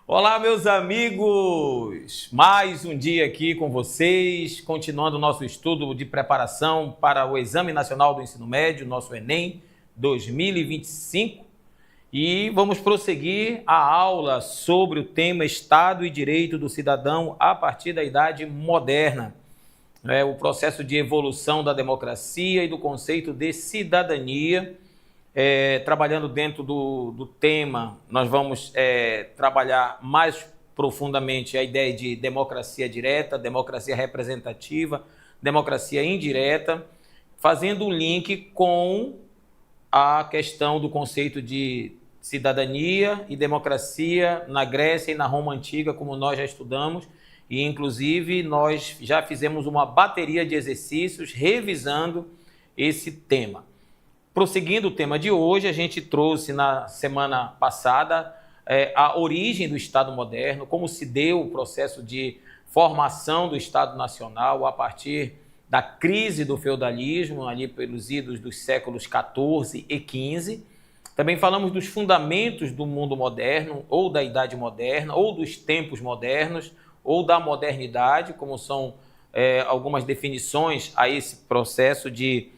Olá, meus amigos! Mais um dia aqui com vocês, continuando o nosso estudo de preparação para o Exame Nacional do Ensino Médio, nosso Enem 2025. E vamos prosseguir a aula sobre o tema Estado e Direito do Cidadão a partir da Idade Moderna. O processo de evolução da democracia e do conceito de cidadania. Trabalhando dentro do tema, nós vamos trabalhar mais profundamente a ideia de democracia direta, democracia representativa, democracia indireta, fazendo um link com a questão do conceito de cidadania e democracia na Grécia e na Roma Antiga, como nós já estudamos, e inclusive nós já fizemos uma bateria de exercícios revisando esse tema. Prosseguindo o tema de hoje, a gente trouxe na semana passada a origem do Estado moderno, como se deu o processo de formação do Estado Nacional a partir da crise do feudalismo, ali pelos idos dos séculos XIV e XV. Também falamos dos fundamentos do mundo moderno, ou da Idade Moderna, ou dos tempos modernos, ou da modernidade, como são algumas definições a esse processo de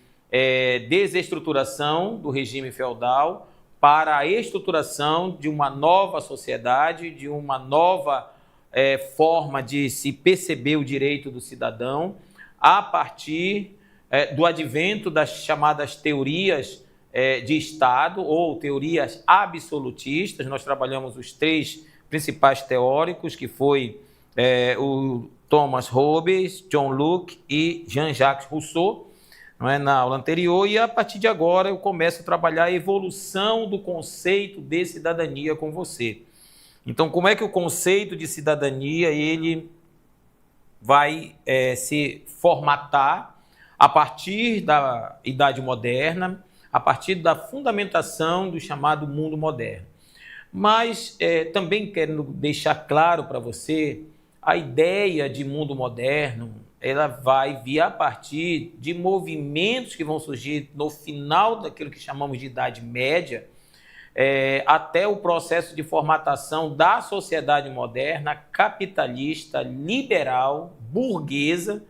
desestruturação do regime feudal para a estruturação de uma nova sociedade, de uma nova forma de se perceber o direito do cidadão a partir do advento das chamadas teorias de Estado ou teorias absolutistas. Nós trabalhamos os três principais teóricos, que foi o Thomas Hobbes, John Locke e Jean-Jacques Rousseau, na aula anterior, e a partir de agora eu começo a trabalhar a evolução do conceito de cidadania com você. Então, como é que o conceito de cidadania ele vai se formatar a partir da Idade Moderna, a partir da fundamentação do chamado mundo moderno. Mas também quero deixar claro para você a ideia de mundo moderno. Ela vai vir a partir de movimentos que vão surgir no final daquilo que chamamos de Idade Média, até o processo de formatação da sociedade moderna, capitalista, liberal, burguesa.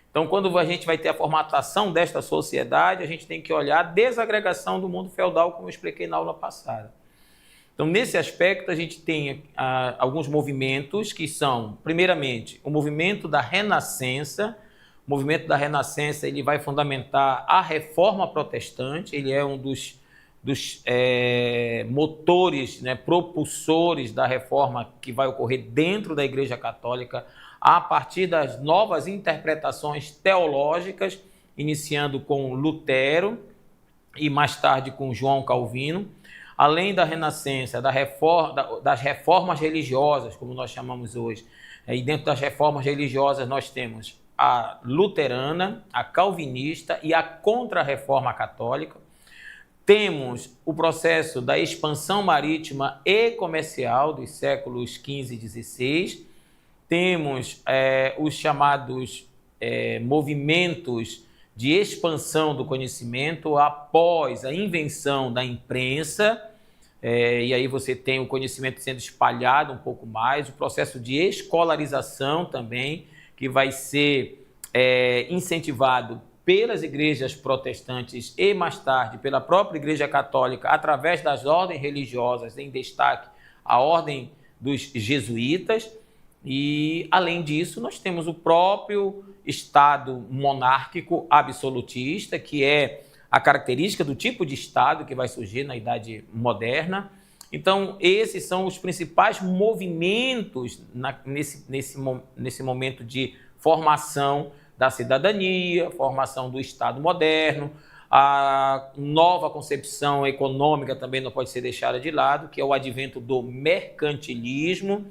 Então, quando a gente vai ter a formatação desta sociedade, a gente tem que olhar a desagregação do mundo feudal, como eu expliquei na aula passada. Então, nesse aspecto, a gente tem alguns movimentos que são, primeiramente, o movimento da Renascença. O movimento da Renascença ele vai fundamentar a Reforma Protestante, ele é um dos motores, propulsores da reforma que vai ocorrer dentro da Igreja Católica a partir das novas interpretações teológicas, iniciando com Lutero e mais tarde com João Calvino. Além da Renascença, das reformas religiosas, como nós chamamos hoje, e dentro das reformas religiosas nós temos a luterana, a calvinista e a contra-reforma católica. Temos o processo da expansão marítima e comercial dos séculos XV e XVI. Temos os chamados movimentos de expansão do conhecimento após a invenção da imprensa, e aí você tem o conhecimento sendo espalhado um pouco mais, o processo de escolarização também, que vai ser incentivado pelas igrejas protestantes e mais tarde pela própria Igreja Católica, através das ordens religiosas, em destaque a ordem dos jesuítas. E, além disso, nós temos o próprio Estado monárquico absolutista, que é a característica do tipo de Estado que vai surgir na Idade Moderna. Então, esses são os principais movimentos nesse momento de formação da cidadania, formação do Estado moderno. A nova concepção econômica também não pode ser deixada de lado, que é o advento do mercantilismo,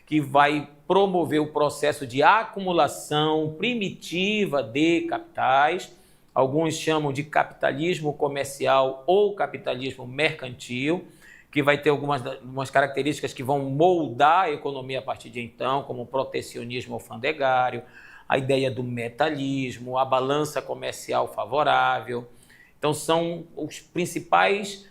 que vai promover o processo de acumulação primitiva de capitais. Alguns chamam de capitalismo comercial ou capitalismo mercantil, que vai ter algumas características que vão moldar a economia a partir de então, como o protecionismo alfandegário, a ideia do metalismo, a balança comercial favorável. Então, são os principais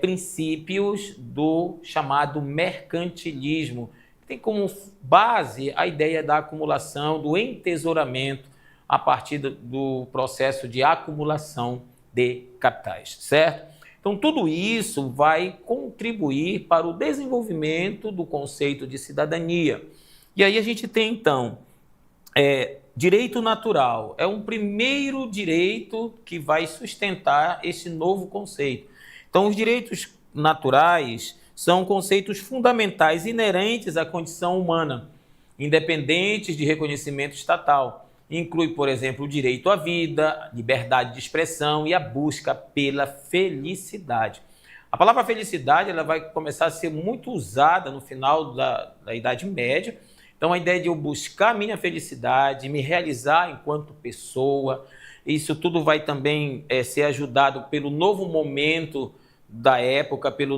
princípios do chamado mercantilismo, tem como base a ideia da acumulação, do entesouramento a partir do processo de acumulação de capitais, certo? Então, tudo isso vai contribuir para o desenvolvimento do conceito de cidadania. E aí a gente tem, então, direito natural. É um primeiro direito que vai sustentar esse novo conceito. Então, os direitos naturais são conceitos fundamentais inerentes à condição humana, independentes de reconhecimento estatal. Inclui, por exemplo, o direito à vida, liberdade de expressão e a busca pela felicidade. A palavra felicidade ela vai começar a ser muito usada no final da Idade Média. Então, a ideia de eu buscar minha felicidade, me realizar enquanto pessoa, isso tudo vai também ser ajudado pelo novo momento da época, pelo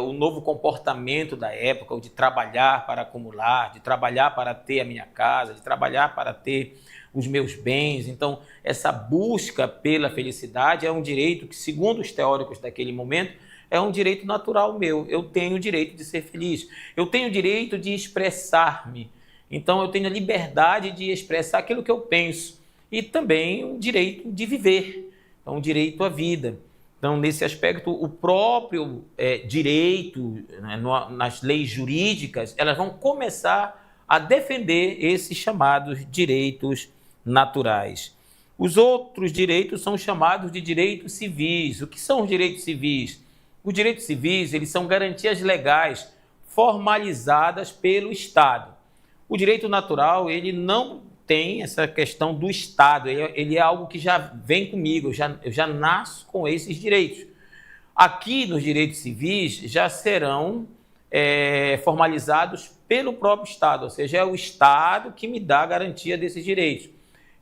o novo comportamento da época, o de trabalhar para acumular, de trabalhar para ter a minha casa, de trabalhar para ter os meus bens. Então, essa busca pela felicidade é um direito que, segundo os teóricos daquele momento, é um direito natural meu. Eu tenho o direito de ser feliz. Eu tenho o direito de expressar-me. Então, eu tenho a liberdade de expressar aquilo que eu penso. E também o direito de viver. Então, o direito à vida. Então, nesse aspecto, o próprio direito, né, nas leis jurídicas, elas vão começar a defender esses chamados direitos naturais. Os outros direitos são chamados de direitos civis. O que são os direitos civis? Os direitos civis, eles são garantias legais formalizadas pelo Estado. O direito natural, ele não tem essa questão do Estado, ele é algo que já vem comigo, eu já nasço com esses direitos. Aqui, nos direitos civis, já serão formalizados pelo próprio Estado, ou seja, é o Estado que me dá a garantia desses direitos.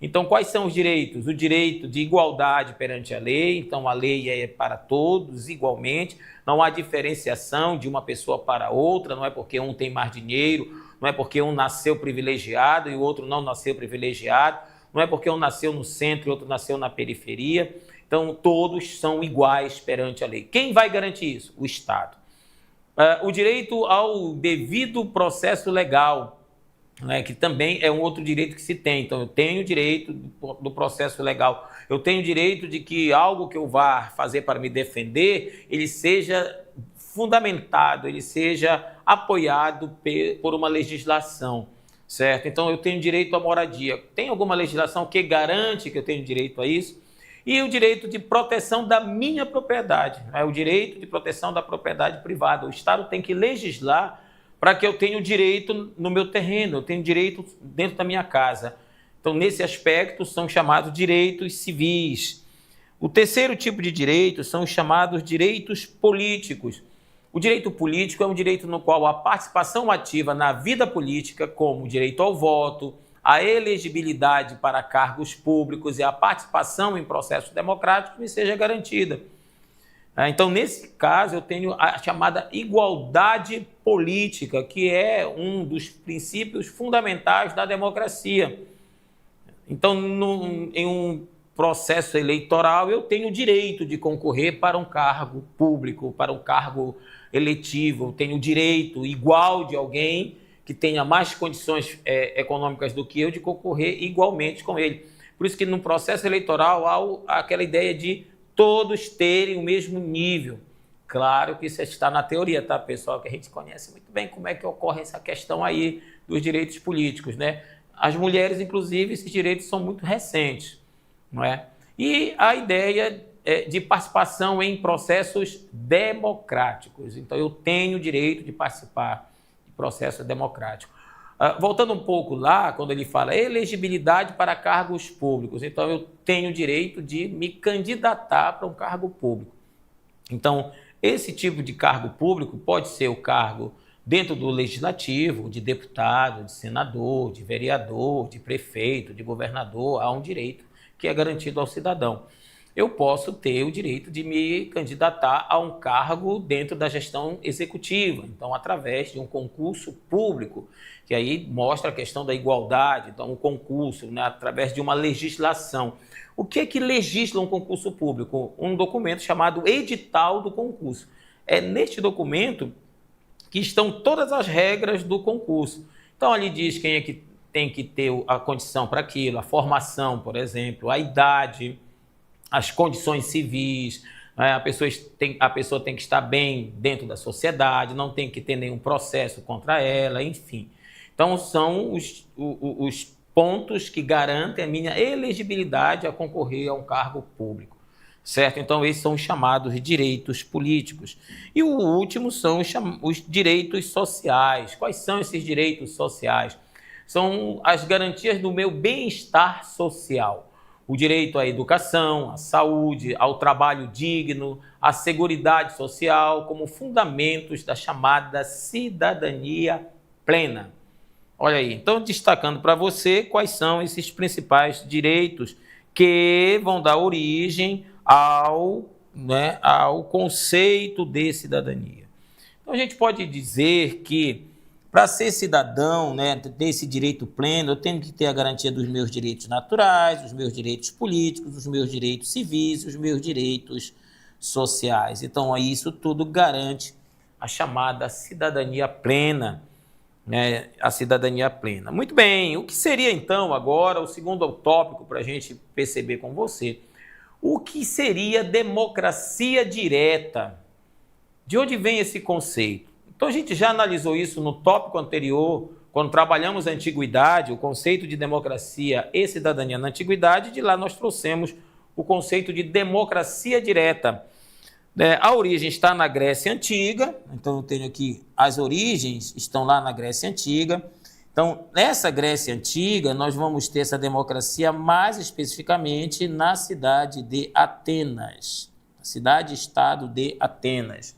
Então, quais são os direitos? O direito de igualdade perante a lei, então a lei é para todos igualmente, não há diferenciação de uma pessoa para outra, não é porque um tem mais dinheiro, não é porque um nasceu privilegiado e o outro não nasceu privilegiado, não é porque um nasceu no centro e outro nasceu na periferia. Então, todos são iguais perante a lei. Quem vai garantir isso? O Estado. O direito ao devido processo legal, né, que também é um outro direito que se tem. Então, eu tenho o direito do processo legal. Eu tenho o direito de que algo que eu vá fazer para me defender, ele seja fundamentado, ele seja apoiado por uma legislação, certo? Então, eu tenho direito à moradia. Tem alguma legislação que garante que eu tenho direito a isso? E o direito de proteção da minha propriedade, né? O direito de proteção da propriedade privada. O Estado tem que legislar para que eu tenha o direito no meu terreno, eu tenho direito dentro da minha casa. Então, nesse aspecto, são chamados direitos civis. O terceiro tipo de direito são os chamados direitos políticos. O direito político é um direito no qual a participação ativa na vida política, como o direito ao voto, a elegibilidade para cargos públicos e a participação em processos democráticos me seja garantida. Então, nesse caso, eu tenho a chamada igualdade política, que é um dos princípios fundamentais da democracia. Então, em um processo eleitoral, eu tenho o direito de concorrer para um cargo público, para um cargo eletivo, eu tenho o direito igual de alguém que tenha mais condições econômicas do que eu de concorrer igualmente com ele. Por isso que no processo eleitoral há aquela ideia de todos terem o mesmo nível. Claro que isso está na teoria, tá, pessoal? Que a gente conhece muito bem como é que ocorre essa questão aí dos direitos políticos, né? As mulheres, inclusive, esses direitos são muito recentes, não é? E a ideia de participação em processos democráticos. Então, eu tenho o direito de participar de processo democrático. Voltando um pouco lá, quando ele fala elegibilidade para cargos públicos, então eu tenho o direito de me candidatar para um cargo público. Então, esse tipo de cargo público pode ser o cargo dentro do legislativo, de deputado, de senador, de vereador, de prefeito, de governador, há um direito que é garantido ao cidadão. Eu posso ter o direito de me candidatar a um cargo dentro da gestão executiva, então através de um concurso público, que aí mostra a questão da igualdade, então um concurso, né, através de uma legislação. O que é que legisla um concurso público? Um documento chamado edital do concurso. É neste documento que estão todas as regras do concurso. Então, ali diz quem é que tem que ter a condição para aquilo, a formação, por exemplo, a idade, as condições civis, né? A pessoa tem que estar bem dentro da sociedade, não tem que ter nenhum processo contra ela, enfim. Então, são os pontos que garantem a minha elegibilidade a concorrer a um cargo público, certo? Então, esses são os chamados direitos políticos. E o último são os direitos sociais. Quais são esses direitos sociais? São as garantias do meu bem-estar social. O direito à educação, à saúde, ao trabalho digno, à seguridade social, como fundamentos da chamada cidadania plena. Olha aí, então destacando para você quais são esses principais direitos que vão dar origem ao conceito de cidadania. Então a gente pode dizer que para ser cidadão, né, ter esse direito pleno, eu tenho que ter a garantia dos meus direitos naturais, os meus direitos políticos, os meus direitos civis, os meus direitos sociais. Então isso tudo garante a chamada cidadania plena. Né, a cidadania plena. Muito bem, o que seria então agora o segundo tópico para a gente perceber com você? O que seria democracia direta? De onde vem esse conceito? Então a gente já analisou isso no tópico anterior, quando trabalhamos a antiguidade, o conceito de democracia e cidadania na antiguidade, de lá nós trouxemos o conceito de democracia direta. A origem está na Grécia Antiga, então eu tenho aqui as origens estão lá na Grécia Antiga. Então, nessa Grécia Antiga, nós vamos ter essa democracia mais especificamente na cidade de Atenas, cidade-estado de Atenas.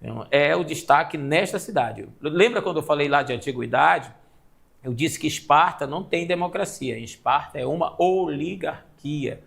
Então, é o destaque nesta cidade. Lembra quando eu falei lá de antiguidade? Eu disse que Esparta não tem democracia, Esparta é uma oligarquia.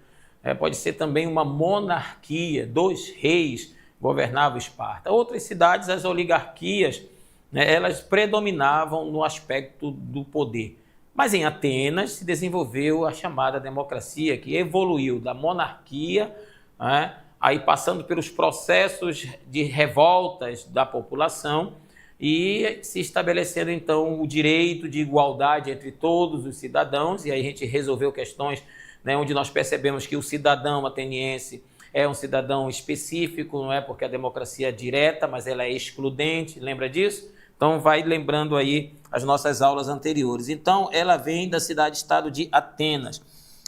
Pode ser também uma monarquia, 2 reis governavam Esparta. Outras cidades, as oligarquias, né, elas predominavam no aspecto do poder. Mas em Atenas se desenvolveu a chamada democracia, que evoluiu da monarquia, né, aí passando pelos processos de revoltas da população e se estabelecendo então o direito de igualdade entre todos os cidadãos, e aí a gente resolveu questões, né, onde nós percebemos que o cidadão ateniense é um cidadão específico, não é porque a democracia é direta, mas ela é excludente, lembra disso? Então vai lembrando aí as nossas aulas anteriores. Então ela vem da cidade-estado de Atenas.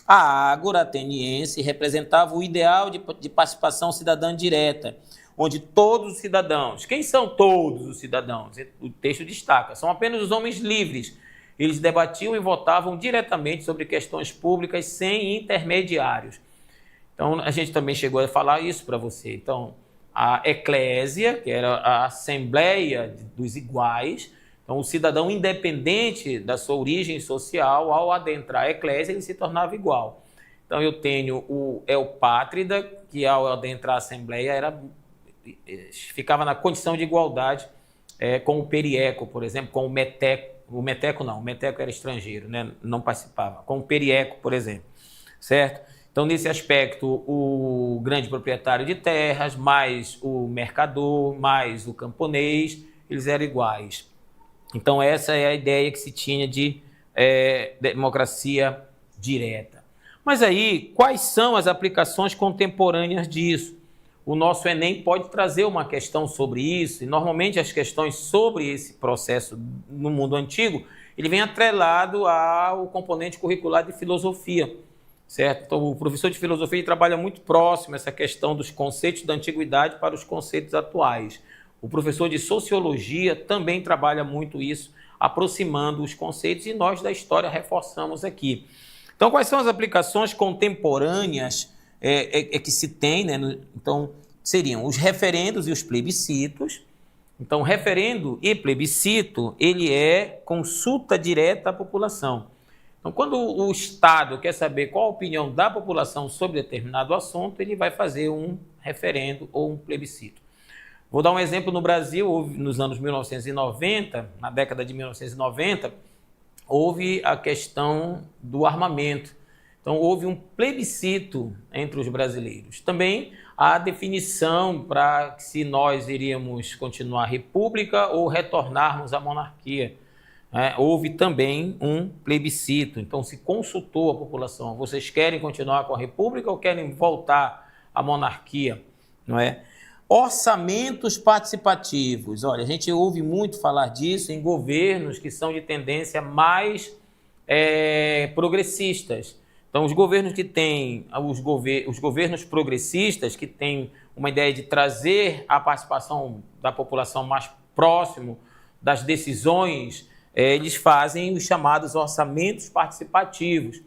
A ágora ateniense representava o ideal de participação cidadã direta, onde todos os cidadãos, quem são todos os cidadãos? O texto destaca, são apenas os homens livres. Eles debatiam e votavam diretamente sobre questões públicas sem intermediários. Então, a gente também chegou a falar isso para você. Então, a eclésia, que era a assembleia dos iguais, então o cidadão independente da sua origem social, ao adentrar a eclésia, ele se tornava igual. Então, eu tenho o eupátrida, que ao adentrar a assembleia ficava na condição de igualdade com o periéco, por exemplo, com o meteco. O meteco não, o meteco era estrangeiro, né? Não participava. Com o periéco, por exemplo, certo? Então, nesse aspecto, o grande proprietário de terras, mais o mercador, mais o camponês, eles eram iguais. Então, essa é a ideia que se tinha de democracia direta. Mas aí, quais são as aplicações contemporâneas disso? O nosso Enem pode trazer uma questão sobre isso, e normalmente as questões sobre esse processo no mundo antigo, ele vem atrelado ao componente curricular de filosofia, certo? Então, o professor de filosofia ele trabalha muito próximo essa questão dos conceitos da antiguidade para os conceitos atuais. O professor de sociologia também trabalha muito isso, aproximando os conceitos, e nós da história reforçamos aqui. Então, quais são as aplicações contemporâneas que se tem, né? Então, seriam os referendos e os plebiscitos. Então, referendo e plebiscito, ele é consulta direta à população. Então, quando o Estado quer saber qual a opinião da população sobre determinado assunto, ele vai fazer um referendo ou um plebiscito. Vou dar um exemplo no Brasil, nos anos 1990, na década de 1990, houve a questão do armamento. Então, houve um plebiscito entre os brasileiros. Também a definição para se nós iríamos continuar a república ou retornarmos à monarquia. Houve também um plebiscito, então se consultou a população. Vocês querem continuar com a república ou querem voltar à monarquia? Não é? Orçamentos participativos. Olha, a gente ouve muito falar disso em governos que são de tendência mais progressistas. Então, os governos que têm, os governos progressistas que têm uma ideia de trazer a participação da população mais próximo das decisões, eles fazem os chamados orçamentos participativos.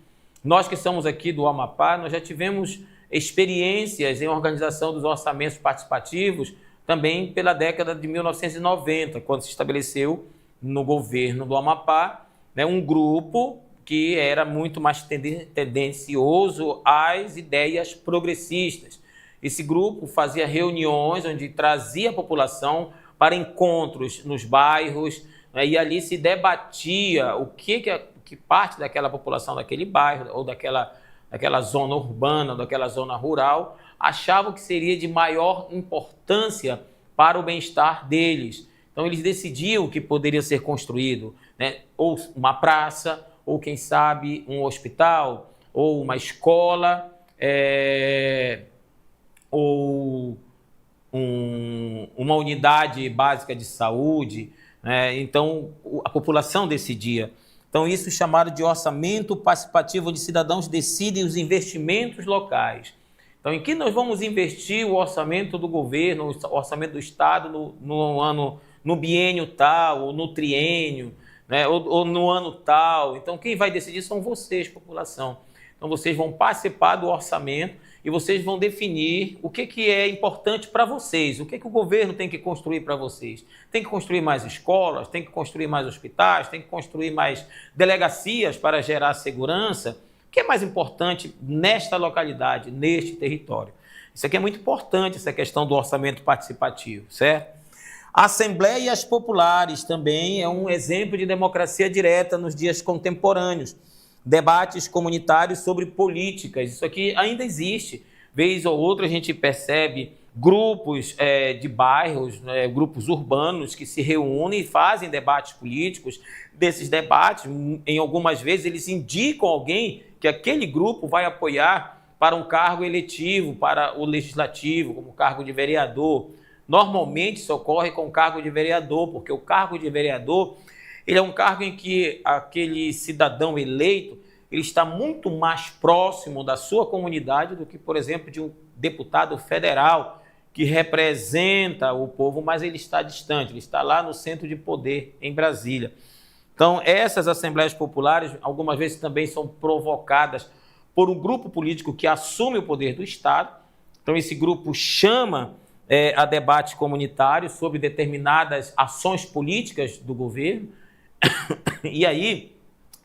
Nós que somos aqui do Amapá, nós já tivemos experiências em organização dos orçamentos participativos também pela década de 1990, quando se estabeleceu no governo do Amapá, né, um grupo que era muito mais tendencioso às ideias progressistas. Esse grupo fazia reuniões onde trazia a população para encontros nos bairros, né, e ali se debatia o que parte daquela população daquele bairro ou daquela zona urbana, daquela zona rural, achavam que seria de maior importância para o bem-estar deles. Então, eles decidiam o que poderia ser construído, né, ou uma praça, ou quem sabe um hospital, ou uma escola, ou uma unidade básica de saúde, né? Então, a população decidia. Então, isso é chamado de orçamento participativo, onde cidadãos decidem os investimentos locais. Então, em que nós vamos investir o orçamento do governo, o orçamento do Estado no biênio tal, ou no triênio, né, ou no ano tal. Então, quem vai decidir são vocês, população. Então, vocês vão participar do orçamento e vocês vão definir o que é importante para vocês, o que o governo tem que construir para vocês. Tem que construir mais escolas, tem que construir mais hospitais, tem que construir mais delegacias para gerar segurança. O que é mais importante nesta localidade, neste território? Isso aqui é muito importante, essa questão do orçamento participativo, certo? Assembleias populares também é um exemplo de democracia direta nos dias contemporâneos. Debates comunitários sobre políticas, isso aqui ainda existe. Vez ou outra a gente percebe grupos de bairros, grupos urbanos que se reúnem e fazem debates políticos. Desses debates, em algumas vezes, eles indicam alguém que aquele grupo vai apoiar para um cargo eletivo, para o legislativo, como cargo de vereador. Normalmente isso ocorre com o cargo de vereador, porque o cargo de vereador ele é um cargo em que aquele cidadão eleito ele está muito mais próximo da sua comunidade do que, por exemplo, de um deputado federal que representa o povo, mas ele está distante, ele está lá no centro de poder, em Brasília. Então, essas assembleias populares, algumas vezes também são provocadas por um grupo político que assume o poder do Estado. Então, esse grupo chama a debates comunitários sobre determinadas ações políticas do governo, e aí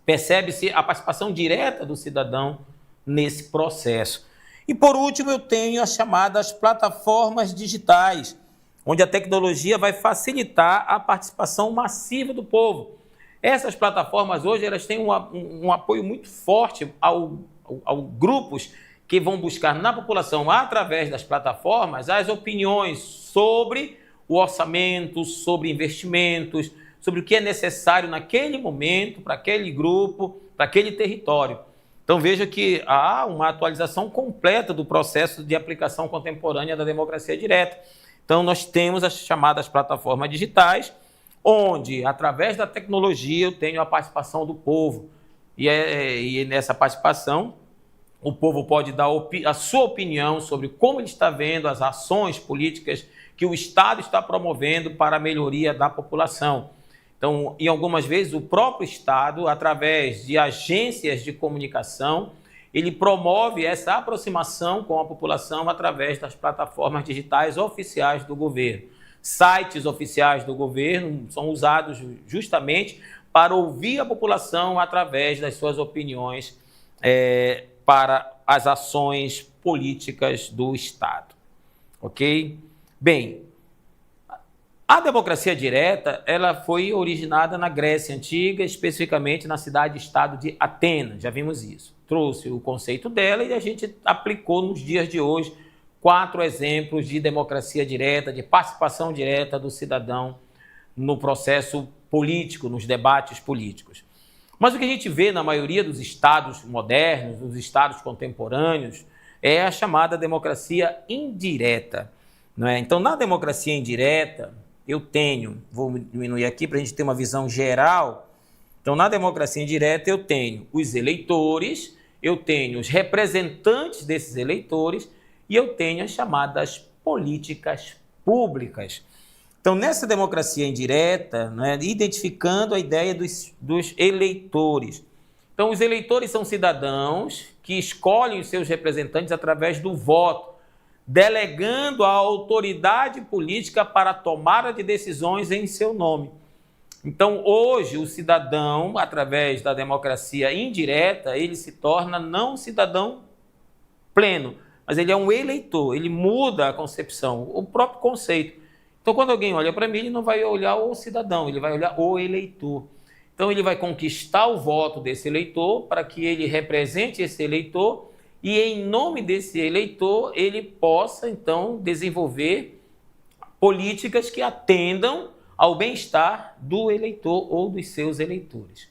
percebe-se a participação direta do cidadão nesse processo. E por último eu tenho as chamadas plataformas digitais, onde a tecnologia vai facilitar a participação massiva do povo. Essas plataformas hoje elas têm um apoio muito forte ao grupos que vão buscar na população, através das plataformas, as opiniões sobre o orçamento, sobre investimentos, sobre o que é necessário naquele momento, para aquele grupo, para aquele território. Então veja que há uma atualização completa do processo de aplicação contemporânea da democracia direta. Então nós temos as chamadas plataformas digitais, onde, através da tecnologia, eu tenho a participação do povo. E nessa participação, o povo pode dar a sua opinião sobre como ele está vendo as ações políticas que o Estado está promovendo para a melhoria da população. Então, em algumas vezes, o próprio Estado, através de agências de comunicação, ele promove essa aproximação com a população através das plataformas digitais oficiais do governo. Sites oficiais do governo são usados justamente para ouvir a população através das suas opiniões para as ações políticas do Estado. Ok? Bem, a democracia direta ela foi originada na Grécia Antiga, especificamente na cidade-estado de Atenas, já vimos isso. trouxe o conceito dela e a gente aplicou nos dias de hoje 4 exemplos de democracia direta, de participação direta do cidadão no processo político, nos debates políticos. Mas o que a gente vê na maioria dos estados modernos, dos estados contemporâneos, é a chamada democracia indireta, não é? Então, na democracia indireta, vou diminuir aqui para a gente ter uma visão geral. Então, na democracia indireta, eu tenho os eleitores, eu tenho os representantes desses eleitores e eu tenho as chamadas políticas públicas. Então, nessa democracia indireta, né, identificando a ideia dos eleitores. Então, os eleitores são cidadãos que escolhem os seus representantes através do voto, delegando a autoridade política para a tomada de decisões em seu nome. Então, hoje, o cidadão, através da democracia indireta, ele se torna não um cidadão pleno, mas ele é um eleitor, ele muda a concepção, o próprio conceito. Então, quando alguém olha para mim, ele não vai olhar o cidadão, ele vai olhar o eleitor. Então, ele vai conquistar o voto desse eleitor para que ele represente esse eleitor e, em nome desse eleitor, ele possa, então, desenvolver políticas que atendam ao bem-estar do eleitor ou dos seus eleitores.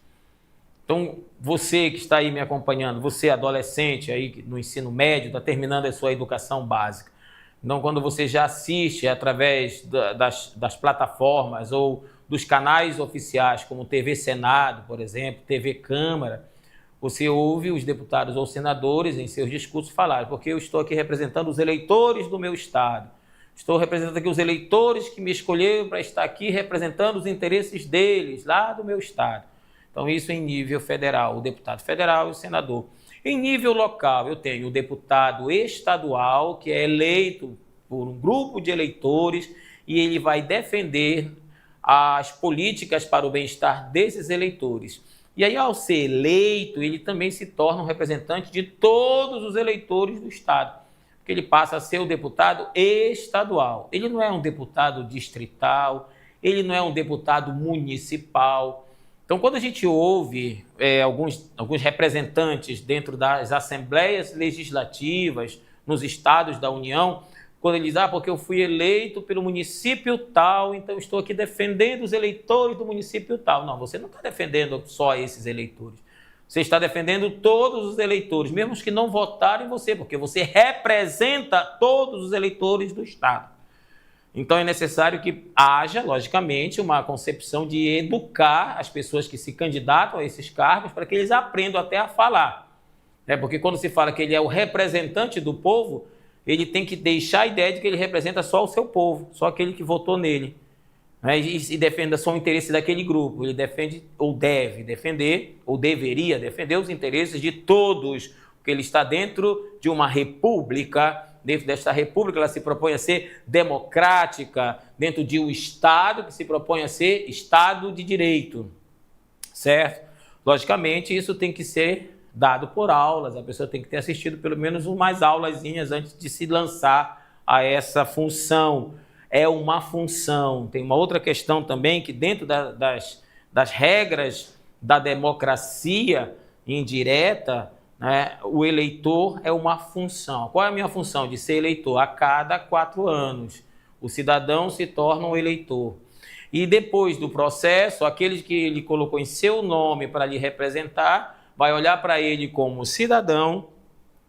Então, você que está aí me acompanhando, você adolescente aí no ensino médio, está terminando a sua educação básica. Então, quando você já assiste através das plataformas ou dos canais oficiais, como TV Senado, por exemplo, TV Câmara, você ouve os deputados ou senadores em seus discursos falarem, porque eu estou aqui representando os eleitores do meu estado, estou representando aqui os eleitores que me escolheram para estar aqui representando os interesses deles, lá do meu estado. Então, isso em nível federal, o deputado federal e o senador. Em nível local, eu tenho o deputado estadual, que é eleito por um grupo de eleitores e ele vai defender as políticas para o bem-estar desses eleitores. E aí, ao ser eleito, ele também se torna um representante de todos os eleitores do estado, porque ele passa a ser o deputado estadual. Ele não é um deputado distrital, ele não é um deputado municipal. Então, quando a gente ouve alguns representantes dentro das assembleias legislativas nos estados da União, quando eles dizem, porque eu fui eleito pelo município tal, então estou aqui defendendo os eleitores do município tal. Não, você não está defendendo só esses eleitores. Você está defendendo todos os eleitores, mesmo os que não votaram em você, porque você representa todos os eleitores do estado. Então, é necessário que haja, logicamente, uma concepção de educar as pessoas que se candidatam a esses cargos para que eles aprendam até a falar. Porque quando se fala que ele é o representante do povo, ele tem que deixar a ideia de que ele representa só o seu povo, só aquele que votou nele. E defenda só o interesse daquele grupo. Ele defende, ou deve defender, ou deveria defender os interesses de todos, porque ele está dentro de uma república. Dentro desta república, ela se propõe a ser democrática, dentro de um Estado que se propõe a ser Estado de direito, certo? Logicamente, isso tem que ser dado por aulas, a pessoa tem que ter assistido pelo menos umas aulazinhas antes de se lançar a essa função. É uma função. Tem uma outra questão também, que dentro das regras da democracia indireta, o eleitor é uma função. Qual é a minha função de ser eleitor? A cada 4 anos, o cidadão se torna um eleitor. E depois do processo, aquele que ele colocou em seu nome para lhe representar, vai olhar para ele como cidadão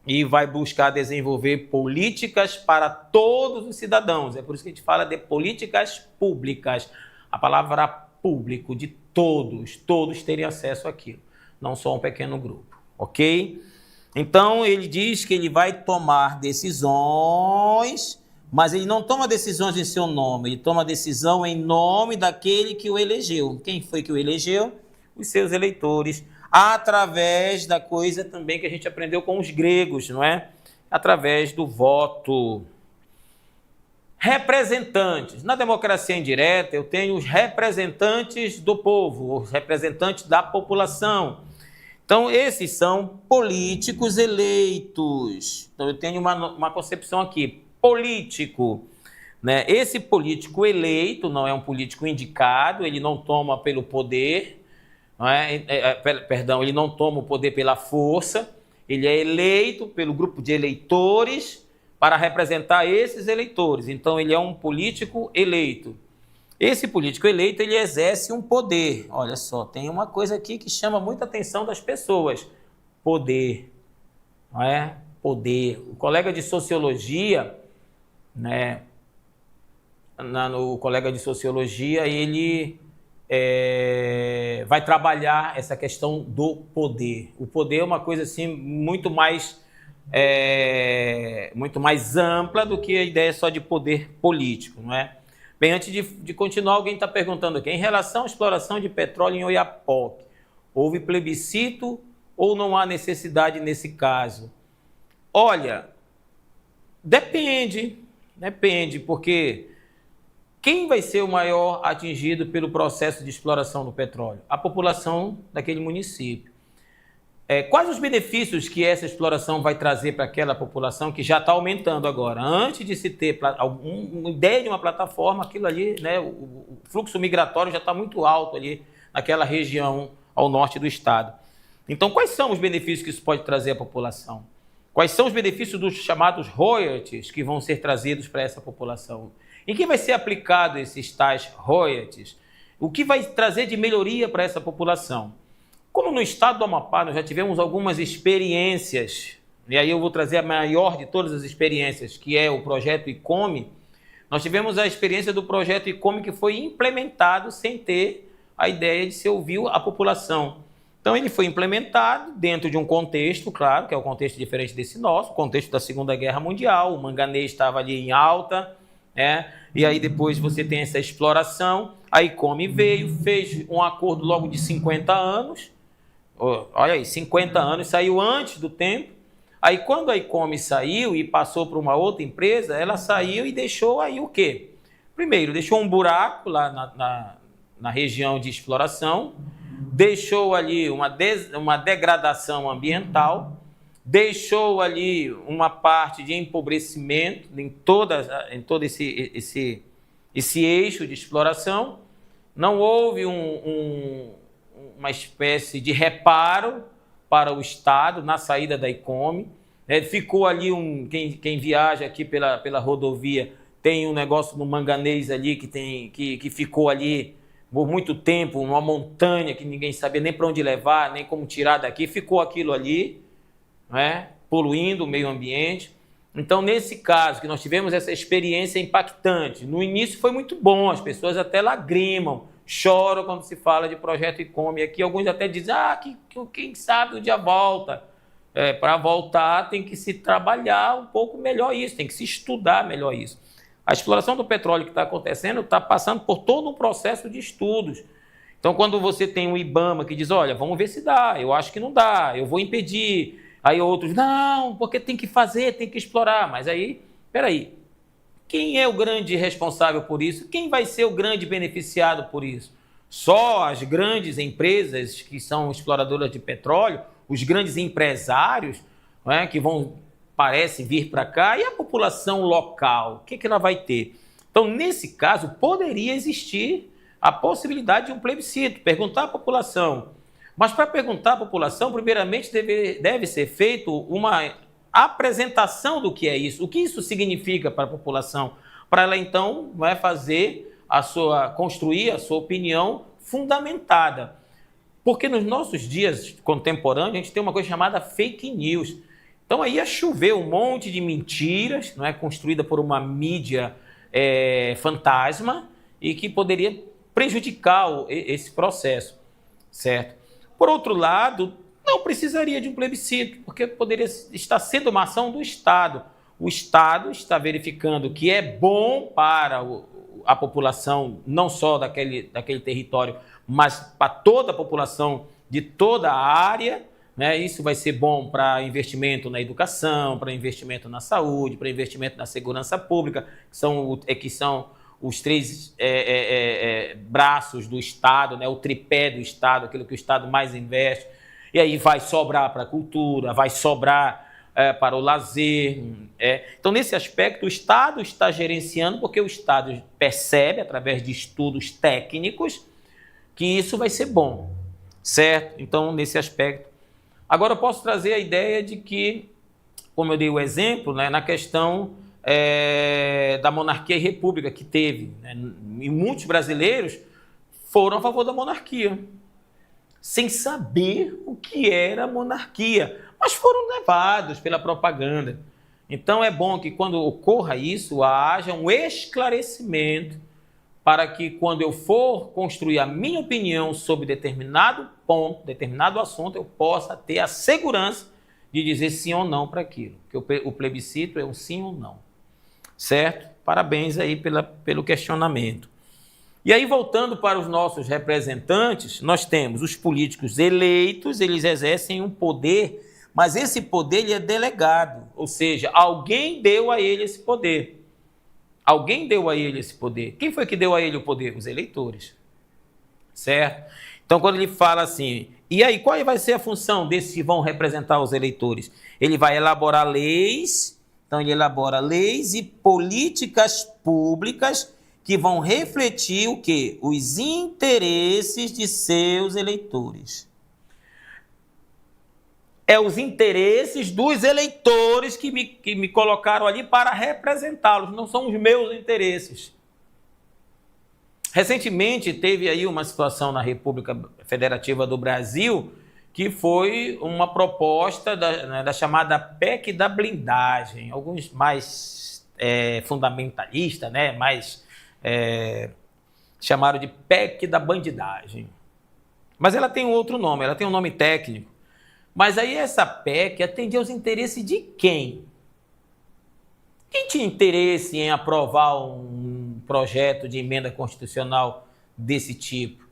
e vai buscar desenvolver políticas para todos os cidadãos. É por isso que a gente fala de políticas públicas. A palavra público, de todos terem acesso àquilo, não só um pequeno grupo. Ok? Então, ele diz que ele vai tomar decisões, mas ele não toma decisões em seu nome, ele toma decisão em nome daquele que o elegeu. Quem foi que o elegeu? Os seus eleitores, através da coisa também que a gente aprendeu com os gregos, não é? Através do voto. Representantes. Na democracia indireta, eu tenho os representantes do povo, os representantes da população. Então, esses são políticos eleitos. Então, eu tenho uma concepção aqui, político. Esse político eleito não é um político indicado, ele não toma pelo poder, ele não toma o poder pela força, Ele é eleito pelo grupo de eleitores para representar esses eleitores. Então, ele é um político eleito. Esse político eleito, ele exerce um poder. Olha só, tem uma coisa aqui que chama muita atenção das pessoas. Poder. Não é? Poder. O colega de sociologia, né? O colega de sociologia, ele vai trabalhar essa questão do poder. O poder é uma coisa assim muito mais ampla do que a ideia só de poder político, não é? Bem, antes de continuar, alguém está perguntando aqui, em relação à exploração de petróleo em Oiapoque, houve plebiscito ou não há necessidade nesse caso? Olha, depende, porque quem vai ser o maior atingido pelo processo de exploração do petróleo? A população daquele município. Quais os benefícios que essa exploração vai trazer para aquela população que já está aumentando agora? Antes de se ter uma ideia de uma plataforma, aquilo ali, né, o fluxo migratório já está muito alto ali naquela região ao norte do estado. Então, quais são os benefícios que isso pode trazer à população? Quais são os benefícios dos chamados royalties que vão ser trazidos para essa população? Em que vai ser aplicado esses tais royalties? O que vai trazer de melhoria para essa população? Como no estado do Amapá nós já tivemos algumas experiências, e aí eu vou trazer a maior de todas as experiências, que é o projeto ICOME, nós tivemos a experiência do projeto ICOME que foi implementado sem ter a ideia de se ouvir a população. Então ele foi implementado dentro de um contexto, claro, que é um contexto diferente desse nosso, o contexto da Segunda Guerra Mundial, o manganês estava ali em alta, e aí depois você tem essa exploração, a ICOME veio, fez um acordo logo de 50 anos, olha aí, 50 anos, saiu antes do tempo. Aí quando a ICOME saiu e passou para uma outra empresa, ela saiu e deixou aí o quê? Primeiro, deixou um buraco lá na região de exploração, deixou ali uma degradação ambiental, deixou ali uma parte de empobrecimento em todo esse eixo de exploração. Não houve uma espécie de reparo para o Estado na saída da ICOME. Ficou ali quem viaja aqui pela rodovia tem um negócio no manganês ali que ficou ali por muito tempo, uma montanha que ninguém sabia nem para onde levar, nem como tirar daqui, ficou aquilo ali, poluindo o meio ambiente. Então, nesse caso, que nós tivemos essa experiência impactante, no início foi muito bom, as pessoas até lagrimam, choram quando se fala de projeto ICOME. Aqui alguns até dizem, quem sabe um dia volta. Para voltar tem que se trabalhar um pouco melhor isso, tem que se estudar melhor isso. A exploração do petróleo que está acontecendo está passando por todo um processo de estudos. Então, quando você tem um IBAMA que diz, olha, vamos ver se dá, eu acho que não dá, eu vou impedir. Aí outros, não, porque tem que fazer, tem que explorar. Mas aí, peraí, quem é o grande responsável por isso? Quem vai ser o grande beneficiado por isso? Só as grandes empresas que são exploradoras de petróleo, os grandes empresários, que parece vir para cá, e a população local, o que ela vai ter? Então, nesse caso, poderia existir a possibilidade de um plebiscito, perguntar à população. Mas para perguntar à população, primeiramente deve ser feito uma apresentação do que é isso, o que isso significa para a população, para ela então construir a sua opinião fundamentada. Porque nos nossos dias contemporâneos a gente tem uma coisa chamada fake news. Então aí ia chover um monte de mentiras, construída por uma mídia fantasma e que poderia prejudicar esse processo, certo? Por outro lado, não precisaria de um plebiscito, porque poderia estar sendo uma ação do Estado. O Estado está verificando que é bom para a população, não só daquele território, mas para toda a população de toda a área. Isso vai ser bom para investimento na educação, para investimento na saúde, para investimento na segurança pública, que são os três braços do Estado, o tripé do Estado, aquilo que o Estado mais investe. E aí vai sobrar para a cultura, vai sobrar para o lazer. Então, nesse aspecto, o Estado está gerenciando, porque o Estado percebe, através de estudos técnicos, que isso vai ser bom, certo? Então, nesse aspecto, Agora eu posso trazer a ideia de que, como eu dei o exemplo, né, na questão da monarquia e república que teve, né, e muitos brasileiros foram a favor da monarquia, sem saber o que era monarquia, mas foram levados pela propaganda. Então é bom que quando ocorra isso, haja um esclarecimento para que quando eu for construir a minha opinião sobre determinado ponto, determinado assunto, eu possa ter a segurança de dizer sim ou não para aquilo. Porque o plebiscito é um sim ou não. Certo? Parabéns aí pelo questionamento. E aí, voltando para os nossos representantes, nós temos os políticos eleitos, eles exercem um poder, mas esse poder ele é delegado, ou seja, alguém deu a ele esse poder. Alguém deu a ele esse poder. Quem foi que deu a ele o poder? Os eleitores. Certo? Então, quando ele fala assim, e aí, qual vai ser a função desses que vão representar os eleitores? Ele vai elaborar leis, então ele elabora leis e políticas públicas que vão refletir o quê? Os interesses de seus eleitores. É os interesses dos eleitores que me colocaram ali para representá-los, não são os meus interesses. Recentemente teve aí uma situação na República Federativa do Brasil que foi uma proposta da chamada PEC da blindagem. Alguns mais fundamentalistas, né, mais chamaram de PEC da bandidagem. Mas ela tem um outro nome, ela tem um nome técnico. Mas aí essa PEC atendia aos interesses de quem? Quem tinha interesse em aprovar um projeto de emenda constitucional desse tipo?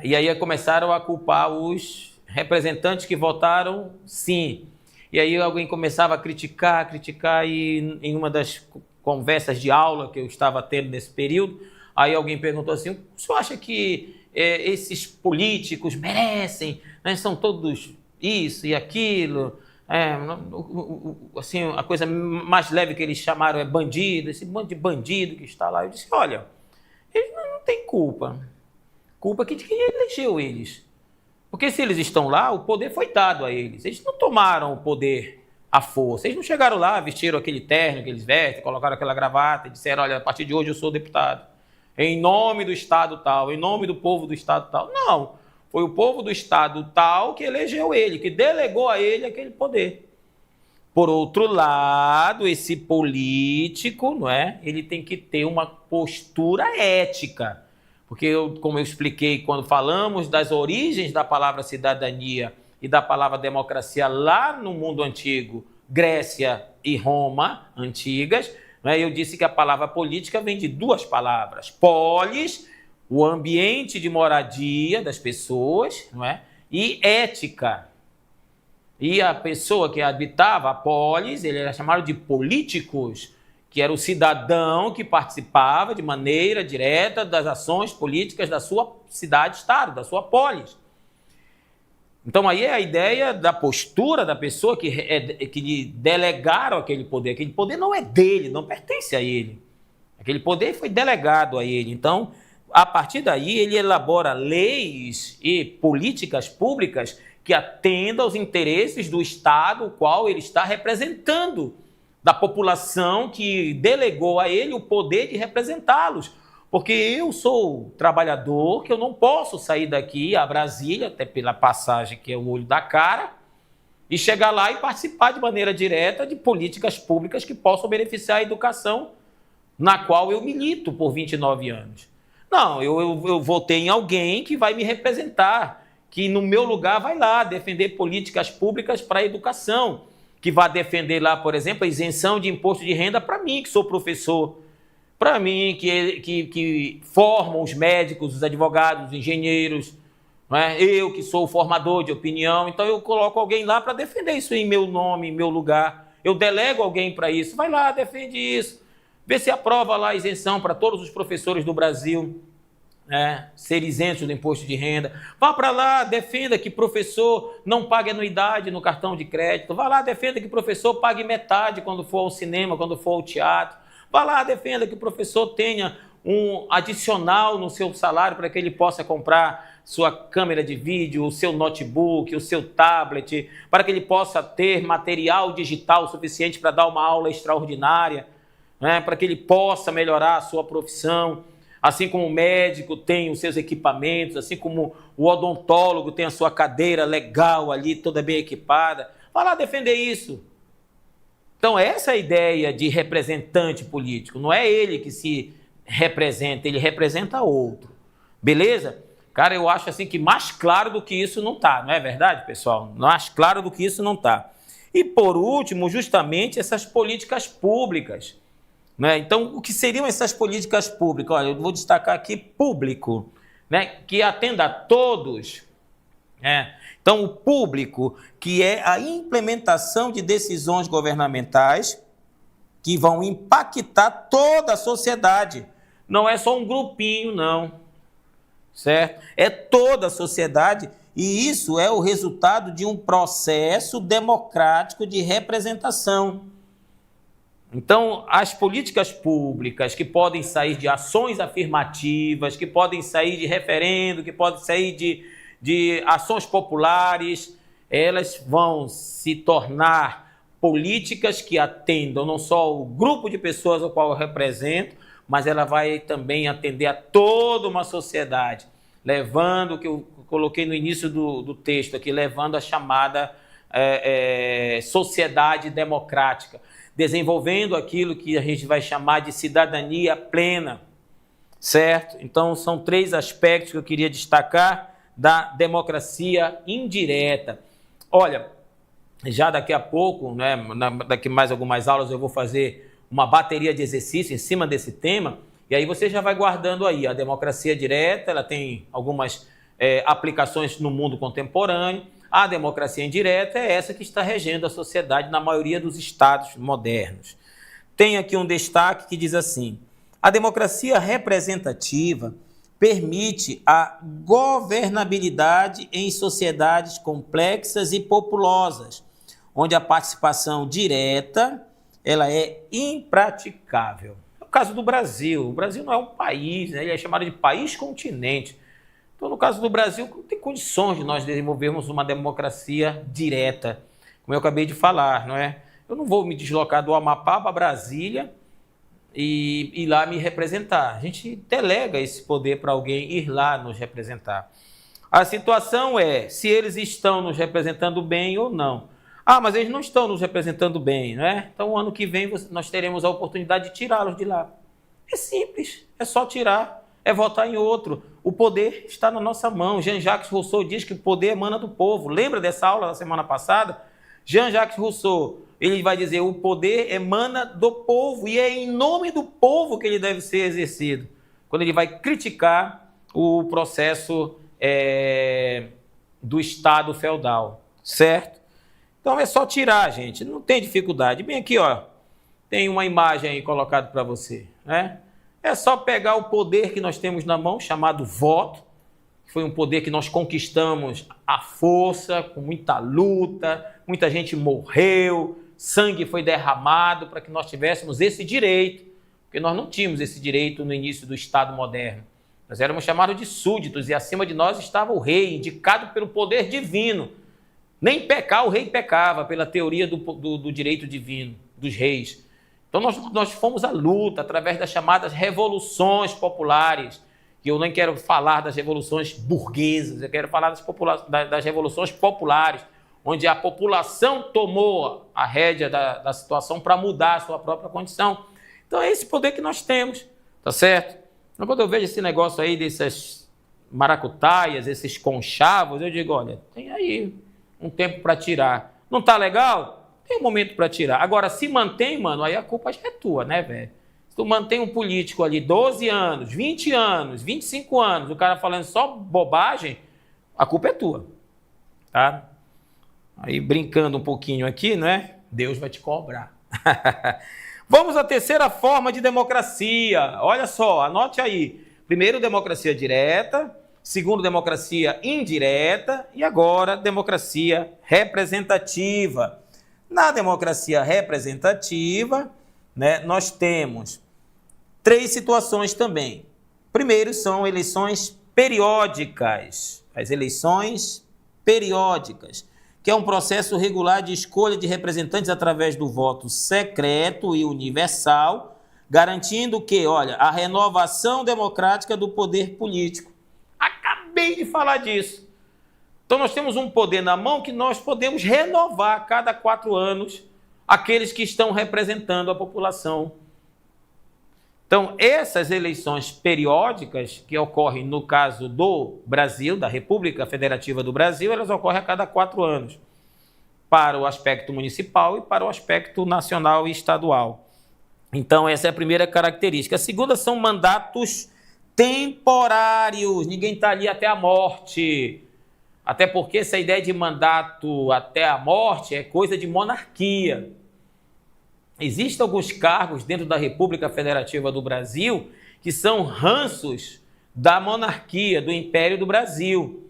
E aí começaram a culpar os representantes que votaram sim. E aí alguém começava a criticar, e em uma das conversas de aula que eu estava tendo nesse período, aí alguém perguntou assim, o senhor acha que esses políticos merecem, né, são todos isso e aquilo, assim, a coisa mais leve que eles chamaram é bandido, esse bando de bandido que está lá. Eu disse, olha, eles não têm culpa. Culpa de quem elegeu eles. Porque se eles estão lá, o poder foi dado a eles. Eles não tomaram o poder à força. Eles não chegaram lá, vestiram aquele terno que eles vestem, colocaram aquela gravata e disseram, olha, a partir de hoje eu sou deputado. Em nome do Estado tal, em nome do povo do Estado tal. Não. Foi o povo do Estado tal que elegeu ele, que delegou a ele aquele poder. Por outro lado, esse político, não é? Ele tem que ter uma postura ética. Porque, como eu expliquei, quando falamos das origens da palavra cidadania e da palavra democracia lá no mundo antigo, Grécia e Roma antigas, não é? Eu disse que a palavra política vem de duas palavras. Polis, o ambiente de moradia das pessoas, não é? E ética. E a pessoa que habitava a polis, ele era chamado de políticos, que era o cidadão que participava de maneira direta das ações políticas da sua cidade-estado, da sua polis. Então aí é a ideia da postura da pessoa que lhe delegaram aquele poder. Aquele poder não é dele, não pertence a ele. Aquele poder foi delegado a ele. Então, a partir daí, ele elabora leis e políticas públicas que atendam aos interesses do Estado, o qual ele está representando, da população que delegou a ele o poder de representá-los. Porque eu sou trabalhador, que eu não posso sair daqui a Brasília, até pela passagem que é o olho da cara, e chegar lá e participar de maneira direta de políticas públicas que possam beneficiar a educação na qual eu milito por 29 anos. Não, eu votei em alguém que vai me representar, que no meu lugar vai lá defender políticas públicas para a educação, que vai defender lá, por exemplo, a isenção de imposto de renda para mim, que sou professor, para mim, que formam os médicos, os advogados, os engenheiros, não é? Eu que sou o formador de opinião, então eu coloco alguém lá para defender isso em meu nome, em meu lugar. Eu delego alguém para isso, vai lá, defende isso. Vê se aprova lá a isenção para todos os professores do Brasil, ser isentos do imposto de renda. Vá para lá, defenda que professor não pague anuidade no cartão de crédito. Vá lá, defenda que professor pague metade quando for ao cinema, quando for ao teatro. Vá lá, defenda que o professor tenha um adicional no seu salário para que ele possa comprar sua câmera de vídeo, o seu notebook, o seu tablet, para que ele possa ter material digital suficiente para dar uma aula extraordinária, né? Para que ele possa melhorar a sua profissão, assim como o médico tem os seus equipamentos, assim como o odontólogo tem a sua cadeira legal ali, toda bem equipada. Vai lá defender isso. Então essa é a ideia de representante político, não é ele que se representa, ele representa outro, beleza? Cara, eu acho assim que mais claro do que isso não está, não é verdade, pessoal? Mais claro do que isso não está. E por último, justamente essas políticas públicas, né? Então, o que seriam essas políticas públicas? Olha, eu vou destacar aqui público, né? Que atenda a todos, né? Então, o público, que é a implementação de decisões governamentais que vão impactar toda a sociedade. Não é só um grupinho, não, certo? É toda a sociedade, e isso é o resultado de um processo democrático de representação. Então, as políticas públicas que podem sair de ações afirmativas, que podem sair de referendo, que podem sair de ações populares, elas vão se tornar políticas que atendam não só o grupo de pessoas ao qual eu represento, mas ela vai também atender a toda uma sociedade, levando, o que eu coloquei no início do texto aqui, levando a chamada sociedade democrática, desenvolvendo aquilo que a gente vai chamar de cidadania plena, certo? Então, são 3 aspectos que eu queria destacar da democracia indireta. Olha, já daqui a pouco, né, daqui mais algumas aulas, eu vou fazer uma bateria de exercícios em cima desse tema, e aí você já vai guardando aí. A democracia direta, ela tem algumas aplicações no mundo contemporâneo. A democracia indireta é essa que está regendo a sociedade na maioria dos estados modernos. Tem aqui um destaque que diz assim: a democracia representativa permite a governabilidade em sociedades complexas e populosas, onde a participação direta ela é impraticável. É o caso do Brasil. O Brasil não é um país, né? Ele é chamado de país-continente. Então, no caso do Brasil, não tem condições de nós desenvolvermos uma democracia direta, como eu acabei de falar, não é? Eu não vou me deslocar do Amapá para Brasília e ir lá me representar. A gente delega esse poder para alguém ir lá nos representar. A situação é se eles estão nos representando bem ou não. Ah, mas eles não estão nos representando bem, não é? Então, o ano que vem nós teremos a oportunidade de tirá-los de lá. É simples, é só tirar. É votar em outro. O poder está na nossa mão. Jean-Jacques Rousseau diz que o poder emana do povo. Lembra dessa aula da semana passada? Jean-Jacques Rousseau, ele vai dizer o poder emana do povo e é em nome do povo que ele deve ser exercido. Quando ele vai criticar o processo do Estado feudal, certo? Então é só tirar, gente. Não tem dificuldade. Bem aqui, ó, tem uma imagem aí colocada para você, né? É só pegar o poder que nós temos na mão, chamado voto, que foi um poder que nós conquistamos à força, com muita luta, muita gente morreu, sangue foi derramado para que nós tivéssemos esse direito, porque nós não tínhamos esse direito no início do Estado moderno. Nós éramos chamados de súditos e acima de nós estava o rei, indicado pelo poder divino. Nem pecar o rei pecava, pela teoria do direito divino, dos reis. Então nós fomos à luta através das chamadas revoluções populares, que eu nem quero falar das revoluções burguesas, eu quero falar das revoluções populares, onde a população tomou a rédea da situação para mudar a sua própria condição. Então é esse poder que nós temos, tá certo? Então, quando eu vejo esse negócio aí dessas maracutaias, esses conchavos, eu digo, olha, tem aí um tempo para tirar. Não tá legal? Tem um momento para tirar. Agora, se mantém, mano, aí a culpa já é tua, né, velho? Se tu mantém um político ali 12 anos, 20 anos, 25 anos, o cara falando só bobagem, a culpa é tua, tá? Aí, brincando um pouquinho aqui, né? Deus vai te cobrar. Vamos à terceira forma de democracia. Olha só, anote aí. Primeiro, democracia direta. Segundo, democracia indireta. E agora, democracia representativa. Na democracia representativa, né, nós temos três situações também. Primeiro são eleições periódicas. As eleições periódicas, que é um processo regular de escolha de representantes através do voto secreto e universal, garantindo que, olha, a renovação democrática do poder político. Acabei de falar disso. Então nós temos um poder na mão que nós podemos renovar a cada 4 anos aqueles que estão representando a população. Então, essas eleições periódicas, que ocorrem no caso do Brasil, da República Federativa do Brasil, elas ocorrem a cada 4 anos, para o aspecto municipal e para o aspecto nacional e estadual. Então, essa é a primeira característica. A segunda são mandatos temporários. Ninguém está ali até a morte. Até porque essa ideia de mandato até a morte é coisa de monarquia. Existem alguns cargos dentro da República Federativa do Brasil que são ranços da monarquia, do Império do Brasil.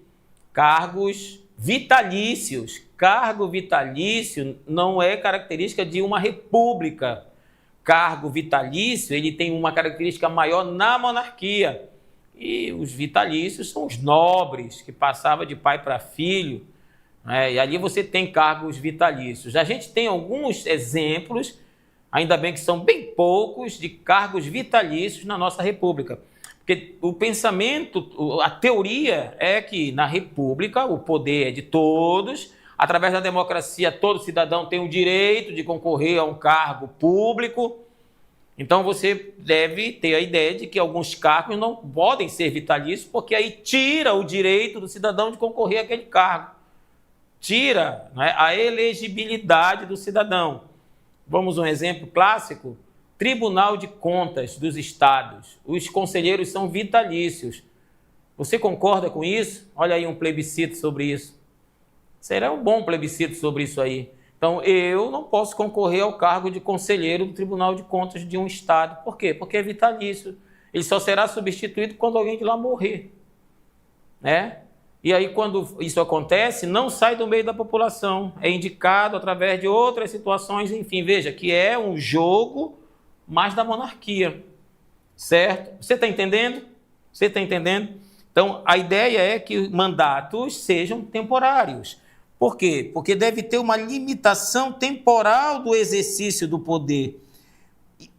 Cargos vitalícios. Cargo vitalício não é característica de uma república. Cargo vitalício, ele tem uma característica maior na monarquia. E os vitalícios são os nobres, que passavam de pai para filho, né? E ali você tem cargos vitalícios. A gente tem alguns exemplos, ainda bem que são bem poucos, de cargos vitalícios na nossa república. Porque o pensamento, a teoria é que na república o poder é de todos, através da democracia todo cidadão tem o direito de concorrer a um cargo público. Então você deve ter a ideia de que alguns cargos não podem ser vitalícios, porque aí tira o direito do cidadão de concorrer àquele cargo. Tira, né, a elegibilidade do cidadão. Vamos a um exemplo clássico? Tribunal de Contas dos Estados. Os conselheiros são vitalícios. Você concorda com isso? Olha aí um plebiscito sobre isso. Será um bom plebiscito sobre isso aí. Então, eu não posso concorrer ao cargo de conselheiro do Tribunal de Contas de um Estado. Por quê? Porque é vitalício. Ele só será substituído quando alguém de lá morrer, né? E aí, quando isso acontece, não sai do meio da população. É indicado através de outras situações, enfim. Veja que é um jogo mais da monarquia, certo? Você está entendendo? Você está entendendo? Então, a ideia é que mandatos sejam temporários. Por quê? Porque deve ter uma limitação temporal do exercício do poder.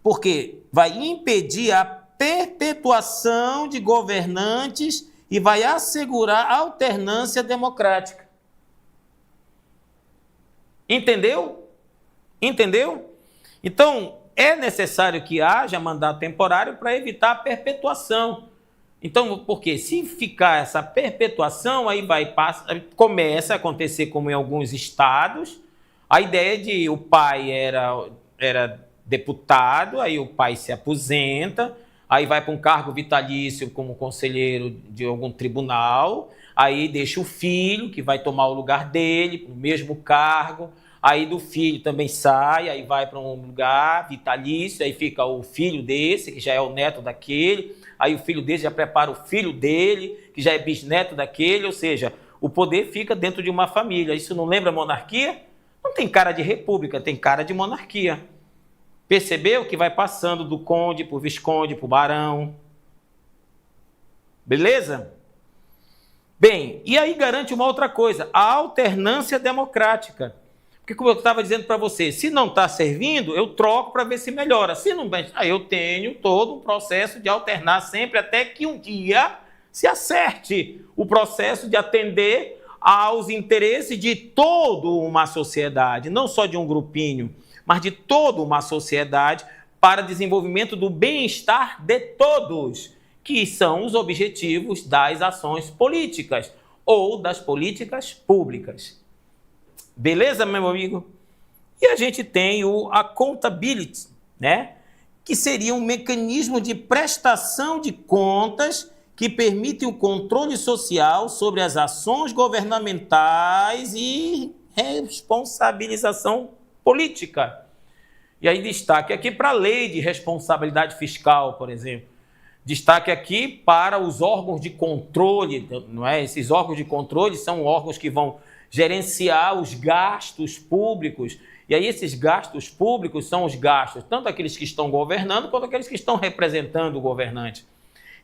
Porque vai impedir a perpetuação de governantes e vai assegurar a alternância democrática. Entendeu? Entendeu? Então, é necessário que haja mandato temporário para evitar a perpetuação. Então, porque se ficar essa perpetuação, aí começa a acontecer como em alguns estados, a ideia de o pai era deputado, aí o pai se aposenta, aí vai para um cargo vitalício como conselheiro de algum tribunal, aí deixa o filho, que vai tomar o lugar dele, para o mesmo cargo, aí do filho também sai, aí vai para um lugar vitalício, aí fica o filho desse, que já é o neto daquele, aí o filho dele já prepara o filho dele, que já é bisneto daquele, ou seja, o poder fica dentro de uma família. Isso não lembra monarquia? Não tem cara de república, tem cara de monarquia. Percebeu que vai passando do conde para o visconde, para o barão? Beleza? Bem, e aí garante uma outra coisa, a alternância democrática. Porque, como eu estava dizendo para você, se não está servindo, eu troco para ver se melhora. Se não, aí eu tenho todo um processo de alternar sempre até que um dia se acerte o processo de atender aos interesses de toda uma sociedade, não só de um grupinho, mas de toda uma sociedade para desenvolvimento do bem-estar de todos, que são os objetivos das ações políticas ou das políticas públicas. Beleza, meu amigo? E a gente tem o accountability, né? Que seria um mecanismo de prestação de contas que permite o controle social sobre as ações governamentais e responsabilização política. E aí destaque aqui para a lei de responsabilidade fiscal, por exemplo. Destaque aqui para os órgãos de controle, não é? Esses órgãos de controle são órgãos que vão gerenciar os gastos públicos E aí esses gastos públicos são os gastos, tanto aqueles que estão governando, quanto aqueles que estão representando o governante.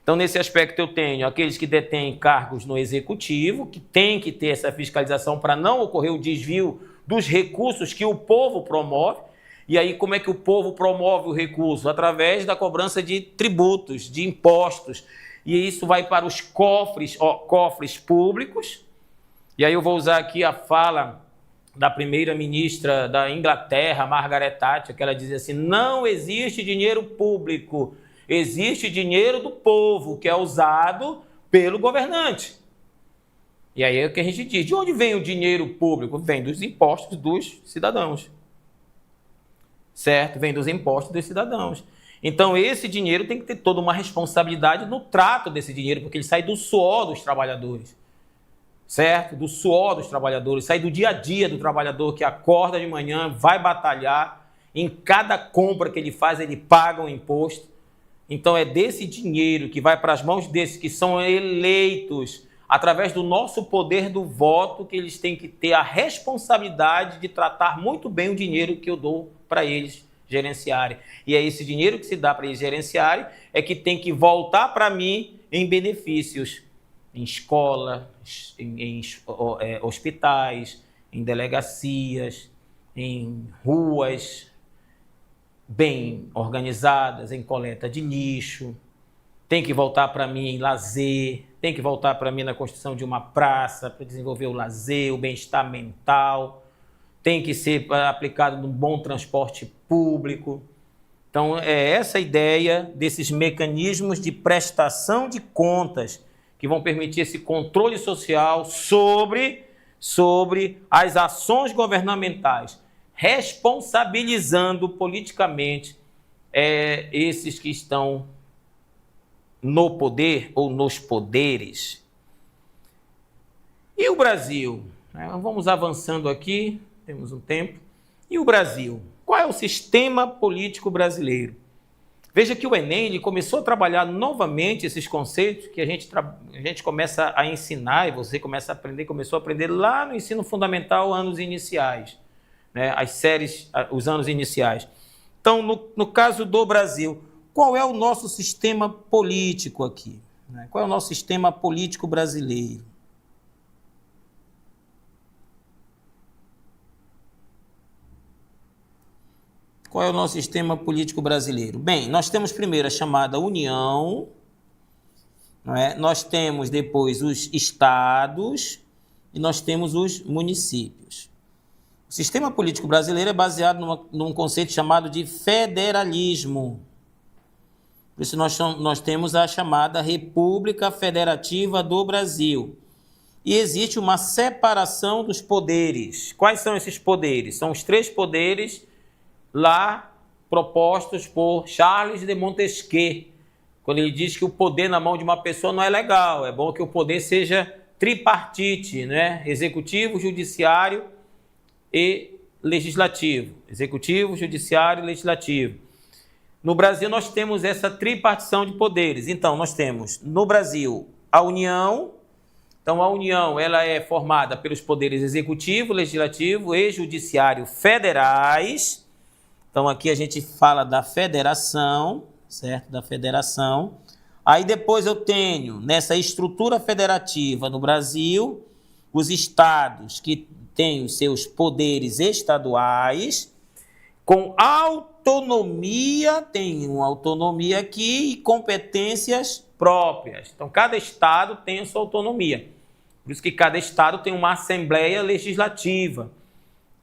Então, nesse aspecto, eu tenho aqueles que detêm cargos no executivo, que têm que ter essa fiscalização para não ocorrer o desvio dos recursos que o povo promove. E aí, como é que o povo promove o recurso? Através da cobrança de tributos, de impostos. E isso vai para os cofres públicos. E aí eu vou usar aqui a fala da primeira-ministra da Inglaterra, Margaret Thatcher, que ela diz assim: não existe dinheiro público, existe dinheiro do povo, que é usado pelo governante. E aí é o que a gente diz: de onde vem o dinheiro público? Vem dos impostos dos cidadãos. Certo? Vem dos impostos dos cidadãos. Então, esse dinheiro tem que ter toda uma responsabilidade no trato desse dinheiro, porque ele sai do suor dos trabalhadores. Certo? Do suor dos trabalhadores, sai do dia a dia do trabalhador que acorda de manhã, vai batalhar, em cada compra que ele faz, ele paga um imposto. Então, é desse dinheiro que vai para as mãos desses que são eleitos, através do nosso poder do voto, que eles têm que ter a responsabilidade de tratar muito bem o dinheiro que eu dou para eles gerenciarem. E é esse dinheiro que se dá para eles gerenciarem é que tem que voltar para mim em benefícios, em escola, em hospitais, em delegacias, em ruas bem organizadas, em coleta de lixo. Tem que voltar para mim em lazer, tem que voltar para mim na construção de uma praça para desenvolver o lazer, o bem-estar mental. Tem que ser aplicado num bom transporte público. Então, é essa a ideia desses mecanismos de prestação de contas que vão permitir esse controle social sobre as ações governamentais, responsabilizando politicamente esses que estão no poder ou nos poderes. E o Brasil? Vamos avançando aqui. Temos um tempo. E o Brasil? Qual é o sistema político brasileiro? Veja que o Enem ele começou a trabalhar novamente esses conceitos que a gente começa a ensinar e você começou a aprender lá no ensino fundamental, anos iniciais, né? As séries, os anos iniciais. Então, no caso do Brasil, qual é o nosso sistema político aqui? Né? Qual é o nosso sistema político brasileiro? Qual é o nosso sistema político brasileiro? Bem, nós temos primeiro a chamada União, não é? Nós temos depois os estados e nós temos os municípios. O sistema político brasileiro é baseado num conceito chamado de federalismo. Por isso nós temos a chamada República Federativa do Brasil. E existe uma separação dos poderes. Quais são esses poderes? São os 3 poderes lá propostos por Charles de Montesquieu, quando ele diz que o poder na mão de uma pessoa não é legal, é bom que o poder seja tripartite, né? Executivo, judiciário e legislativo. Executivo, judiciário e legislativo. No Brasil nós temos essa tripartição de poderes. Então nós temos no Brasil a União. Então a União ela é formada pelos poderes executivo, legislativo e judiciário federais. Então, aqui a gente fala da federação, certo? Da federação. Aí depois eu tenho, nessa estrutura federativa no Brasil, os estados que têm os seus poderes estaduais, com autonomia, tem uma autonomia aqui e competências próprias. Então, cada estado tem a sua autonomia. Por isso que cada estado tem uma assembleia legislativa,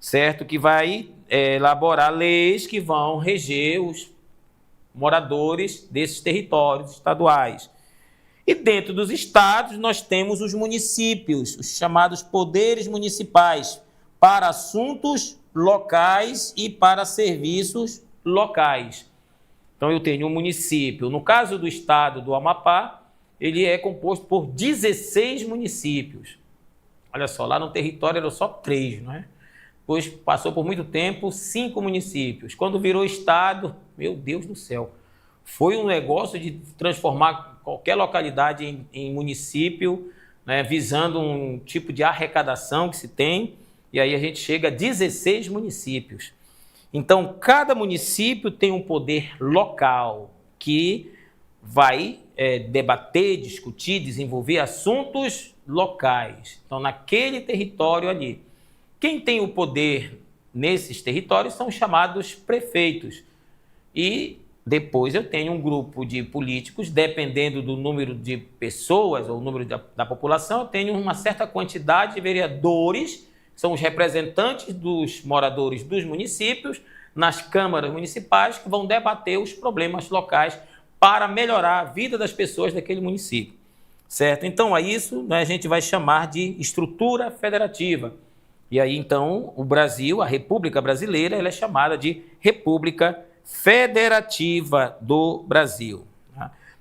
certo? Que vai elaborar leis que vão reger os moradores desses territórios estaduais. E dentro dos estados nós temos os municípios, os chamados poderes municipais, para assuntos locais e para serviços locais. Então eu tenho um município, no caso do estado do Amapá, ele é composto por 16 municípios. Olha só, lá no território eram só 3, não é? Depois passou por muito tempo 5 municípios. Quando virou estado, meu Deus do céu, foi um negócio de transformar qualquer localidade em município, né, visando um tipo de arrecadação que se tem. e aí a gente chega a 16 municípios. Então, cada município tem um poder local que vai debater, discutir, desenvolver assuntos locais. Então, naquele território ali. Quem tem o poder nesses territórios são chamados prefeitos. E depois eu tenho um grupo de políticos, dependendo do número de pessoas ou o número da população, eu tenho uma certa quantidade de vereadores, que são os representantes dos moradores dos municípios, nas câmaras municipais, que vão debater os problemas locais para melhorar a vida das pessoas daquele município, certo? Então, a isso, né, a gente vai chamar de estrutura federativa. E aí, então, o Brasil, a República Brasileira, ela é chamada de República Federativa do Brasil.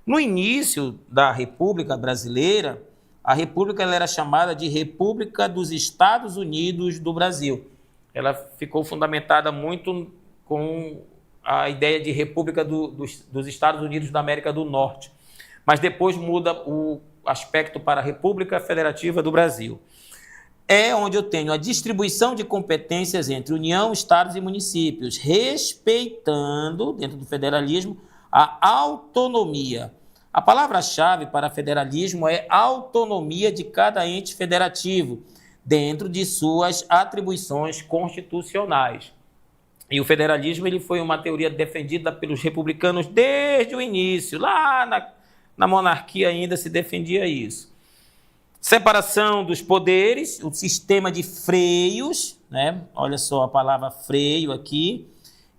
No início da República Brasileira, a República ela era chamada de República dos Estados Unidos do Brasil. Ela ficou fundamentada muito com a ideia de República dos Estados Unidos da América do Norte. Mas depois muda o aspecto para a República Federativa do Brasil. É onde eu tenho a distribuição de competências entre União, Estados e municípios, respeitando, dentro do federalismo, a autonomia. A palavra-chave para federalismo é autonomia de cada ente federativo, dentro de suas atribuições constitucionais. E o federalismo ele foi uma teoria defendida pelos republicanos desde o início, lá na monarquia ainda se defendia isso. Separação dos poderes, o sistema de freios, né? Olha só a palavra freio aqui,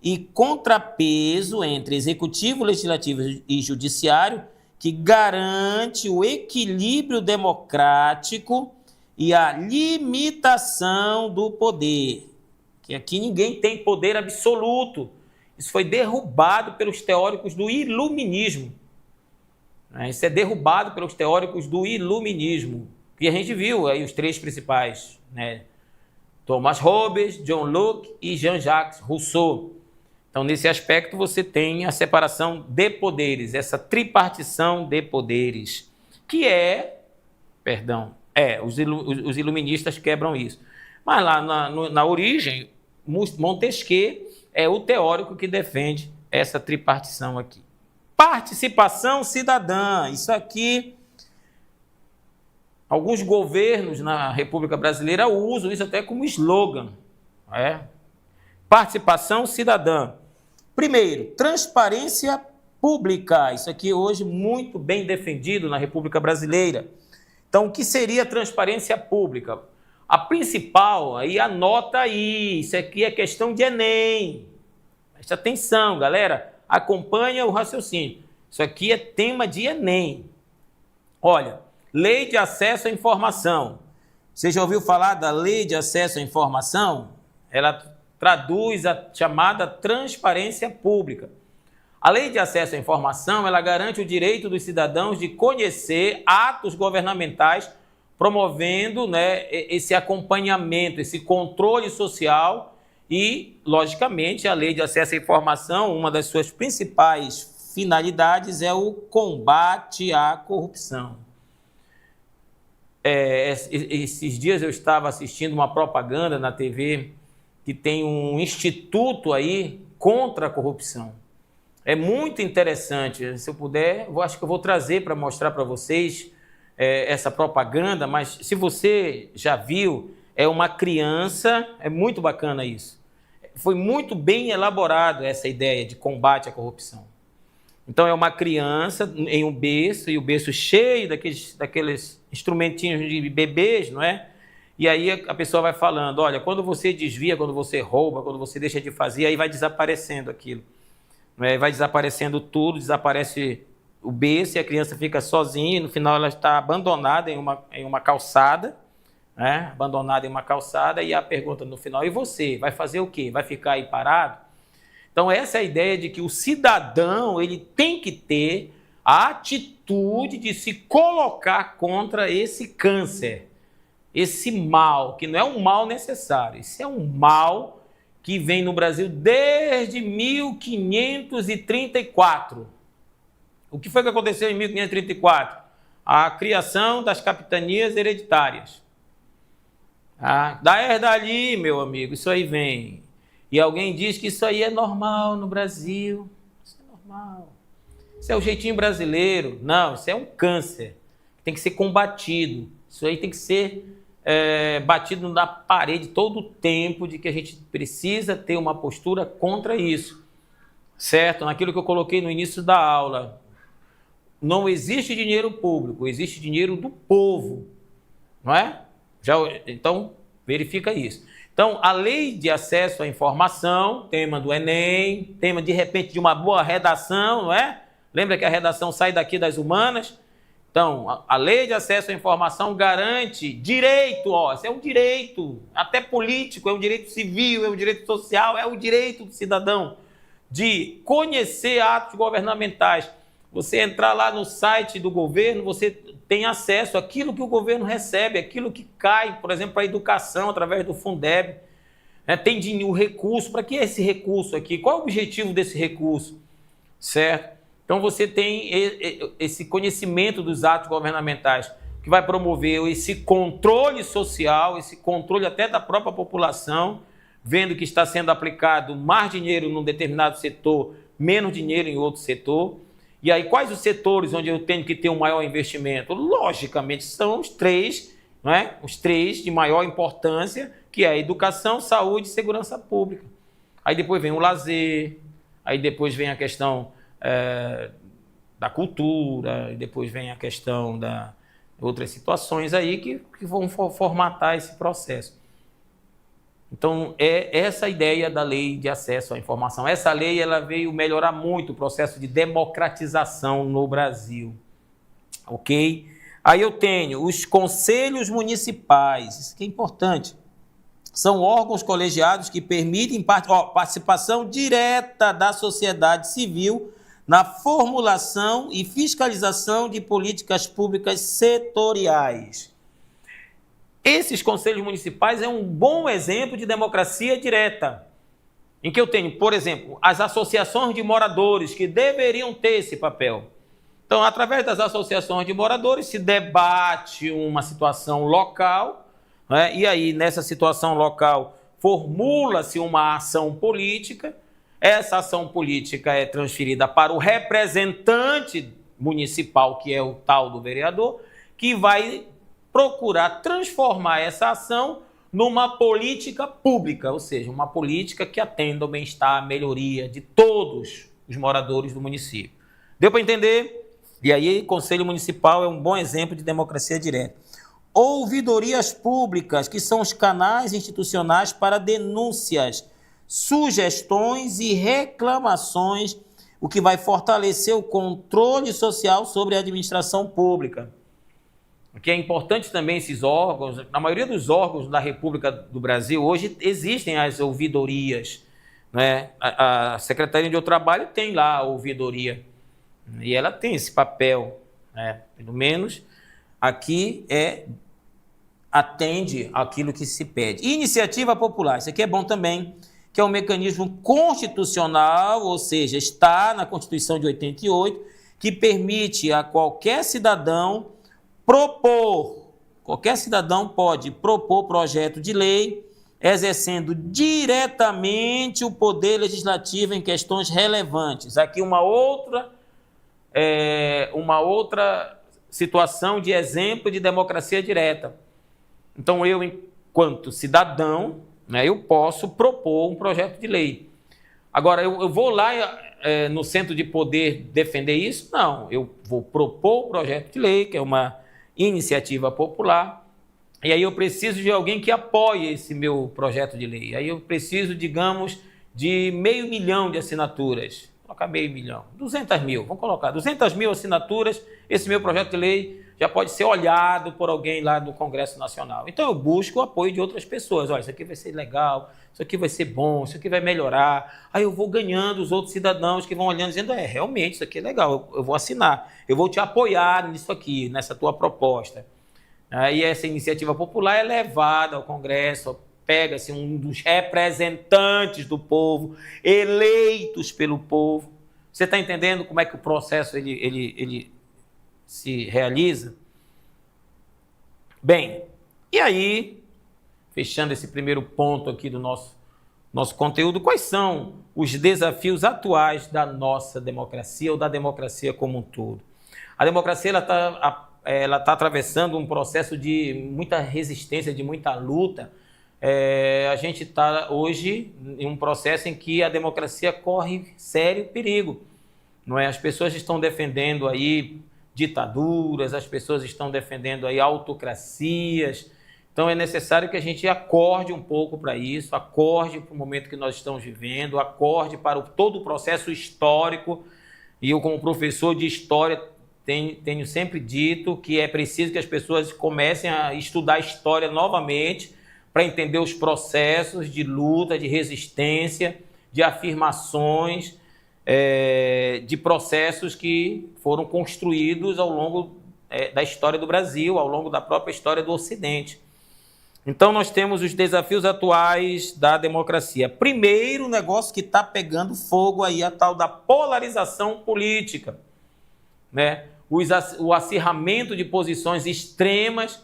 e contrapeso entre executivo, legislativo e judiciário, que garante o equilíbrio democrático e a limitação do poder. Que aqui ninguém tem poder absoluto. Isso foi derrubado pelos teóricos do iluminismo. Isso é derrubado pelos teóricos do iluminismo. E a gente viu aí os três principais, né? Thomas Hobbes, John Locke e Jean-Jacques Rousseau. Então, nesse aspecto, você tem a separação de poderes, essa tripartição de poderes, que os iluministas quebram isso. Mas lá na origem, Montesquieu é o teórico que defende essa tripartição aqui. Participação cidadã, isso aqui, alguns governos na República Brasileira usam isso até como slogan. Participação cidadã. Primeiro, transparência pública, isso aqui hoje muito bem defendido na República Brasileira. Então, o que seria transparência pública? A principal, aí anota aí, isso aqui é questão de Enem. Preste atenção, galera, acompanha o raciocínio. Isso aqui é tema de Enem. Olha, Lei de Acesso à Informação. Você já ouviu falar da Lei de Acesso à Informação? Ela traduz a chamada transparência pública. A Lei de Acesso à Informação, ela garante o direito dos cidadãos de conhecer atos governamentais promovendo, né, esse acompanhamento, esse controle social e, logicamente, a Lei de Acesso à Informação, uma das suas principais finalidades é o combate à corrupção. Esses dias eu estava assistindo uma propaganda na TV que tem um instituto aí contra a corrupção. É muito interessante, se eu puder, eu acho que eu vou trazer para mostrar para vocês essa propaganda, mas se você já viu, é uma criança, é muito bacana isso. Foi muito bem elaborado essa ideia de combate à corrupção. Então é uma criança em um berço, e o berço cheio daqueles instrumentinhos de bebês, não é? E aí a pessoa vai falando, olha, quando você desvia, quando você rouba, quando você deixa de fazer, aí vai desaparecendo aquilo. Não é? Vai desaparecendo tudo, desaparece o berço e a criança fica sozinha, e no final ela está abandonada em uma calçada, né? Abandonada em uma calçada, e a pergunta no final, e você, vai fazer o quê? Vai ficar aí parado? Então essa é a ideia de que o cidadão ele tem que ter a atitude de se colocar contra esse câncer, esse mal, que não é um mal necessário, esse é um mal que vem no Brasil desde 1534. O que foi que aconteceu em 1534? A criação das capitanias hereditárias. Ah, dali, meu amigo, isso aí vem. E alguém diz que isso aí é normal no Brasil. Isso é normal. Isso é o jeitinho brasileiro. Não, isso é um câncer. Tem que ser combatido. Isso aí tem que ser batido na parede todo o tempo, de que a gente precisa ter uma postura contra isso. Certo? Naquilo que eu coloquei no início da aula. Não existe dinheiro público, existe dinheiro do povo. Não é? Então, verifica isso. Então, a lei de acesso à informação, tema do Enem, tema de repente de uma boa redação, não é? Lembra que a redação sai daqui das humanas? Então, a lei de acesso à informação garante direito, isso é um direito, até político, é um direito civil, é um direito social, é o direito do cidadão de conhecer atos governamentais. Você entrar lá no site do governo, você tem acesso àquilo que o governo recebe, aquilo que cai, por exemplo, para a educação, através do Fundeb. Tem o recurso. Para que esse recurso aqui? Qual é o objetivo desse recurso? Certo? Então, você tem esse conhecimento dos atos governamentais, que vai promover esse controle social, esse controle até da própria população, vendo que está sendo aplicado mais dinheiro num determinado setor, menos dinheiro em outro setor. E aí, quais os setores onde eu tenho que ter um maior investimento? Logicamente, são os três, não é? Os três de maior importância, que é a educação, saúde e segurança pública. Aí depois vem o lazer, aí depois vem a questão da cultura, e depois vem a questão de outras situações aí que vão formatar esse processo. Então, é essa a ideia da lei de acesso à informação. Essa lei ela veio melhorar muito o processo de democratização no Brasil. Ok? Aí eu tenho os conselhos municipais, isso que é importante. São órgãos colegiados que permitem participação direta da sociedade civil na formulação e fiscalização de políticas públicas setoriais. Esses conselhos municipais é um bom exemplo de democracia direta, em que eu tenho, por exemplo, as associações de moradores que deveriam ter esse papel. Então, através das associações de moradores, se debate uma situação local, né? E aí, nessa situação local, formula-se uma ação política. Essa ação política é transferida para o representante municipal, que é o tal do vereador, que vai procurar transformar essa ação numa política pública, ou seja, uma política que atenda ao bem-estar, à melhoria de todos os moradores do município. Deu para entender? E aí, o Conselho Municipal é um bom exemplo de democracia direta. Ouvidorias públicas, que são os canais institucionais para denúncias, sugestões e reclamações, o que vai fortalecer o controle social sobre a administração pública. O que é importante também esses órgãos, na maioria dos órgãos da República do Brasil, hoje existem as ouvidorias, né? A Secretaria do Trabalho tem lá a ouvidoria, e ela tem esse papel, né? Pelo menos aqui atende aquilo que se pede. Iniciativa popular, isso aqui é bom também, que é um mecanismo constitucional, ou seja, está na Constituição de 88, que permite a qualquer cidadão qualquer cidadão pode propor projeto de lei, exercendo diretamente o poder legislativo em questões relevantes. Aqui uma outra situação de exemplo de democracia direta. Então, eu, enquanto cidadão, né, eu posso propor um projeto de lei. Agora, eu vou lá no centro de poder defender isso? Não, eu vou propor um projeto de lei, que é uma iniciativa popular, e aí eu preciso de alguém que apoie esse meu projeto de lei. Aí eu preciso, digamos, de 500 mil de assinaturas. Vou colocar 500 mil, 200 mil, vamos colocar 200 mil assinaturas, esse meu projeto de lei já pode ser olhado por alguém lá do Congresso Nacional. Então eu busco o apoio de outras pessoas. Olha, isso aqui vai ser legal, isso aqui vai ser bom, isso aqui vai melhorar. Aí eu vou ganhando os outros cidadãos que vão olhando, dizendo, realmente, isso aqui é legal, eu vou assinar, eu vou te apoiar nisso aqui, nessa tua proposta. Aí essa iniciativa popular é levada ao Congresso, pega-se um dos representantes do povo, eleitos pelo povo. Você está entendendo como é que o processo ele se realiza? Bem, e aí fechando esse primeiro ponto aqui do nosso conteúdo, quais são os desafios atuais da nossa democracia ou da democracia como um todo? A democracia ela tá atravessando um processo de muita resistência, de muita luta. A gente está hoje em um processo em que a democracia corre sério perigo, não é? As pessoas estão defendendo aí ditaduras, as pessoas estão defendendo aí autocracias. Então é necessário que a gente acorde um pouco para isso, acorde para o momento que nós estamos vivendo, acorde para todo o processo histórico. E eu, como professor de história, tenho sempre dito que é preciso que as pessoas comecem a estudar história novamente para entender os processos de luta, de resistência, de afirmações, de processos que foram construídos ao longo da história do Brasil, ao longo da própria história do Ocidente. Então, nós temos os desafios atuais da democracia. Primeiro, o negócio que está pegando fogo aí, a tal da polarização política, né? O acirramento de posições extremas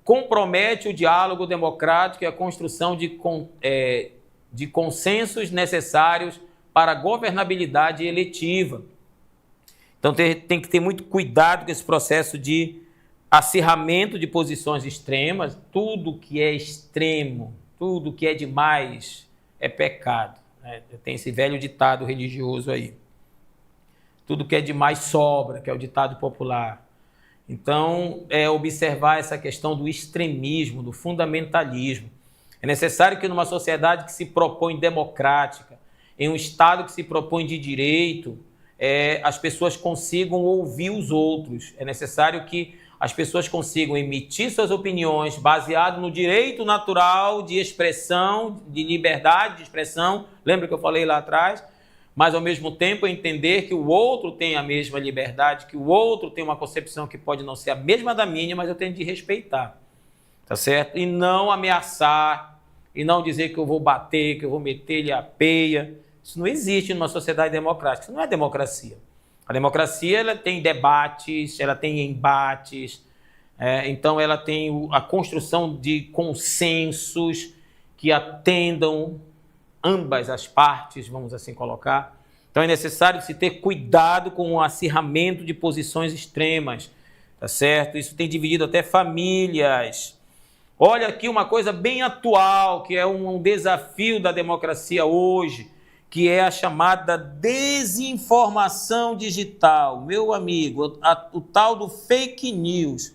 compromete o diálogo democrático e a construção de consensos necessários para a governabilidade eletiva. Então tem que ter muito cuidado com esse processo de acirramento de posições extremas. Tudo que é extremo, tudo que é demais é pecado, né? Tem esse velho ditado religioso aí. Tudo que é demais sobra, que é o ditado popular. Então, observar essa questão do extremismo, do fundamentalismo. É necessário que numa sociedade que se propõe democrática, em um Estado que se propõe de direito, as pessoas consigam ouvir os outros. É necessário que as pessoas consigam emitir suas opiniões baseado no direito natural de expressão, de liberdade de expressão. Lembra que eu falei lá atrás? Mas, ao mesmo tempo, entender que o outro tem a mesma liberdade, que o outro tem uma concepção que pode não ser a mesma da minha, mas eu tenho de respeitar, tá certo? E não ameaçar, e não dizer que eu vou bater, que eu vou meter-lhe a peia. Isso não existe numa sociedade democrática, isso não é democracia. A democracia, ela tem debates, ela tem embates, então ela tem a construção de consensos que atendam ambas as partes, vamos assim colocar. Então é necessário se ter cuidado com o acirramento de posições extremas, tá certo? Isso tem dividido até famílias. Olha aqui uma coisa bem atual, que é um desafio da democracia hoje, que é a chamada desinformação digital. Meu amigo, o tal do fake news.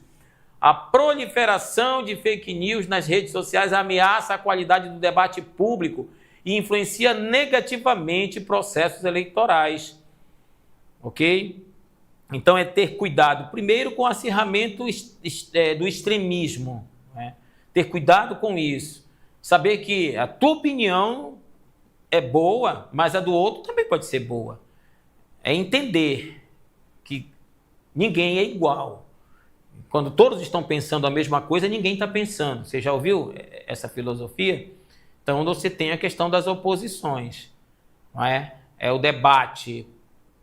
A proliferação de fake news nas redes sociais ameaça a qualidade do debate público e influencia negativamente processos eleitorais, ok? Então é ter cuidado, primeiro com o acirramento do extremismo, né? Ter cuidado com isso, saber que a tua opinião é boa, mas a do outro também pode ser boa. É entender que ninguém é igual. Quando todos estão pensando a mesma coisa, ninguém está pensando. Você já ouviu essa filosofia? Então, você tem a questão das oposições, não é? É o debate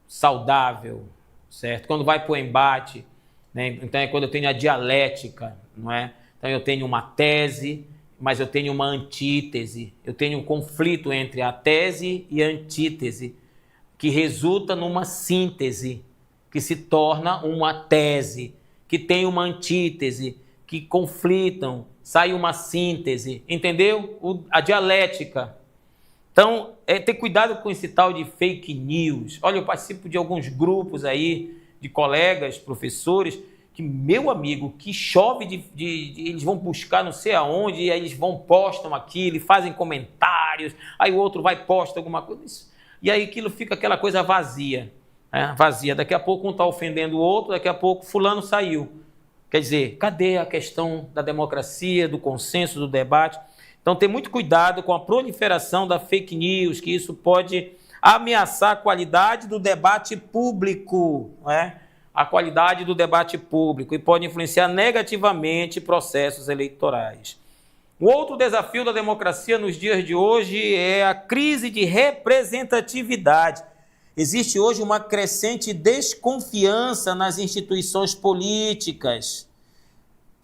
saudável, certo? Quando vai para o embate, né? Então é quando eu tenho a dialética, não é? Então eu tenho uma tese, mas eu tenho uma antítese. Eu tenho um conflito entre a tese e a antítese, que resulta numa síntese, que se torna uma tese, que tem uma antítese, que conflitam, sai uma síntese, entendeu? A dialética. Então, ter cuidado com esse tal de fake news. Olha, eu participo de alguns grupos aí, de colegas, professores, que, meu amigo, que chove eles vão buscar não sei aonde, e aí eles postam aquilo, fazem comentários, aí o outro vai posta alguma coisa, e aí aquilo fica aquela coisa vazia, né? Vazia. Daqui a pouco um está ofendendo o outro, daqui a pouco fulano saiu. Quer dizer, cadê a questão da democracia, do consenso, do debate? Então, ter muito cuidado com a proliferação da fake news, que isso pode ameaçar a qualidade do debate público, né? A qualidade do debate público, e pode influenciar negativamente processos eleitorais. O outro desafio da democracia nos dias de hoje é a crise de representatividade. Existe hoje uma crescente desconfiança nas instituições políticas,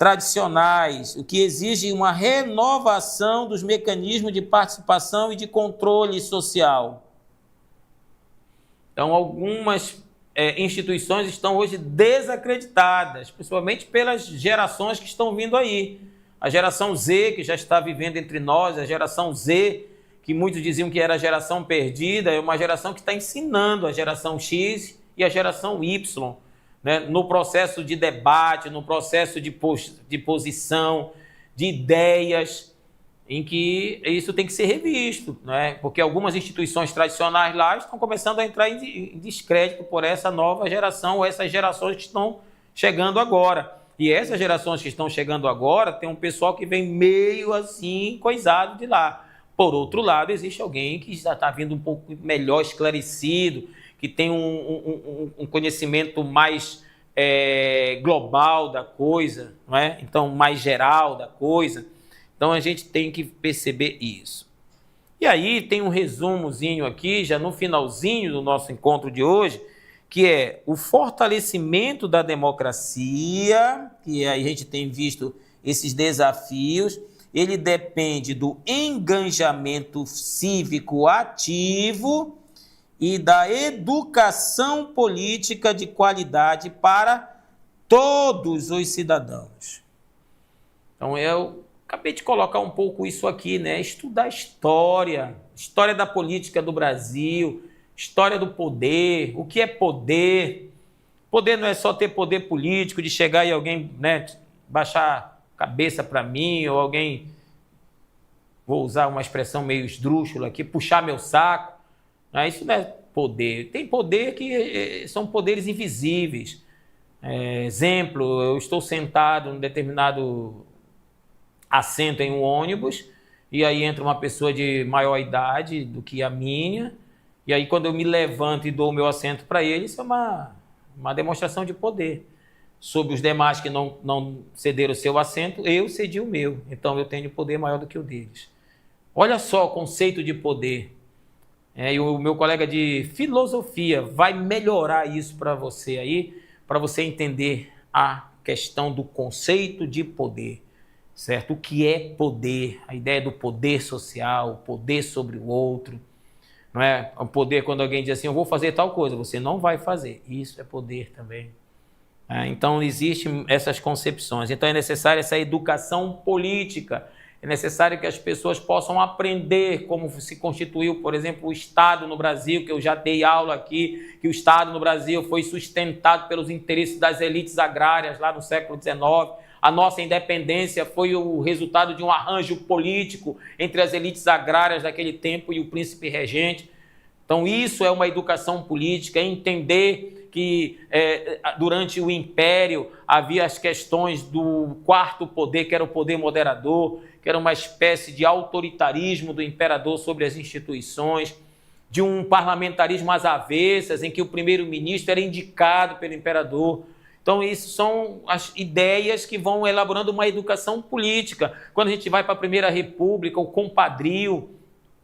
tradicionais, o que exige uma renovação dos mecanismos de participação e de controle social. Então, algumas instituições estão hoje desacreditadas, principalmente pelas gerações que estão vindo aí. A geração Z, que já está vivendo entre nós, a geração Z, que muitos diziam que era a geração perdida, é uma geração que está ensinando a geração X e a geração Y, né, no processo de debate, no processo de posição, de ideias, em que isso tem que ser revisto, né? Porque algumas instituições tradicionais lá estão começando a entrar em descrédito por essa nova geração, ou essas gerações que estão chegando agora. E essas gerações que estão chegando agora, tem um pessoal que vem meio assim, coisado de lá. Por outro lado, existe alguém que já está vindo um pouco melhor esclarecido, que tem um conhecimento mais global da coisa, não é? Então, mais geral da coisa. Então, a gente tem que perceber isso. E aí, tem um resumozinho aqui, já no finalzinho do nosso encontro de hoje, que é o fortalecimento da democracia, que a gente tem visto esses desafios. Ele depende do engajamento cívico ativo e da educação política de qualidade para todos os cidadãos. Então, eu acabei de colocar um pouco isso aqui, né? Estudar história da política do Brasil, história do poder, o que é poder. Poder não é só ter poder político, de chegar e alguém, né, baixar a cabeça para mim, ou alguém, vou usar uma expressão meio esdrúxula aqui, puxar meu saco. Isso não é poder. Tem poder que são poderes invisíveis. Exemplo, eu estou sentado em um determinado assento em um ônibus, e aí entra uma pessoa de maior idade do que a minha, e aí quando eu me levanto e dou o meu assento para ele, isso é uma demonstração de poder. Sobre os demais que não cederam o seu assento, eu cedi o meu. Então eu tenho poder maior do que o deles. Olha só o conceito de poder. E o meu colega de filosofia vai melhorar isso para você aí, para você entender a questão do conceito de poder, certo? O que é poder? A ideia do poder social, o poder sobre o outro, não é? O poder quando alguém diz assim, eu vou fazer tal coisa, você não vai fazer. Isso é poder também. Então existem essas concepções. Então é necessária essa educação política. É necessário que as pessoas possam aprender como se constituiu, por exemplo, o Estado no Brasil, que eu já dei aula aqui, que o Estado no Brasil foi sustentado pelos interesses das elites agrárias lá no século XIX. A nossa independência foi o resultado de um arranjo político entre as elites agrárias daquele tempo e o príncipe regente. Então isso é uma educação política, é entender que durante o Império havia as questões do quarto poder, que era o poder moderador, que era uma espécie de autoritarismo do imperador sobre as instituições, de um parlamentarismo às avessas, em que o primeiro-ministro era indicado pelo imperador. Então, isso são as ideias que vão elaborando uma educação política. Quando a gente vai para a Primeira República, o compadrio,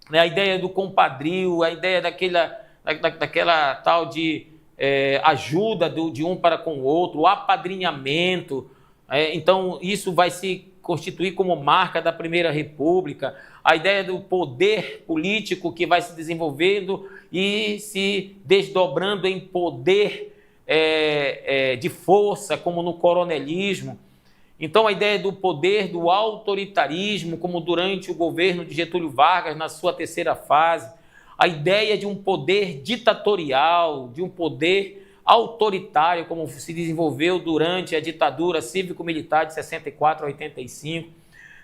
né, a ideia do compadrio, a ideia daquela tal de ajuda de um para com o outro, o apadrinhamento. Então, isso vai se constituir como marca da Primeira República, a ideia do poder político que vai se desenvolvendo e se desdobrando em poder de força, como no coronelismo. Então, a ideia do poder do autoritarismo, como durante o governo de Getúlio Vargas, na sua terceira fase, a ideia de um poder ditatorial, de um poder autoritário, como se desenvolveu durante a ditadura cívico-militar de 64 a 85,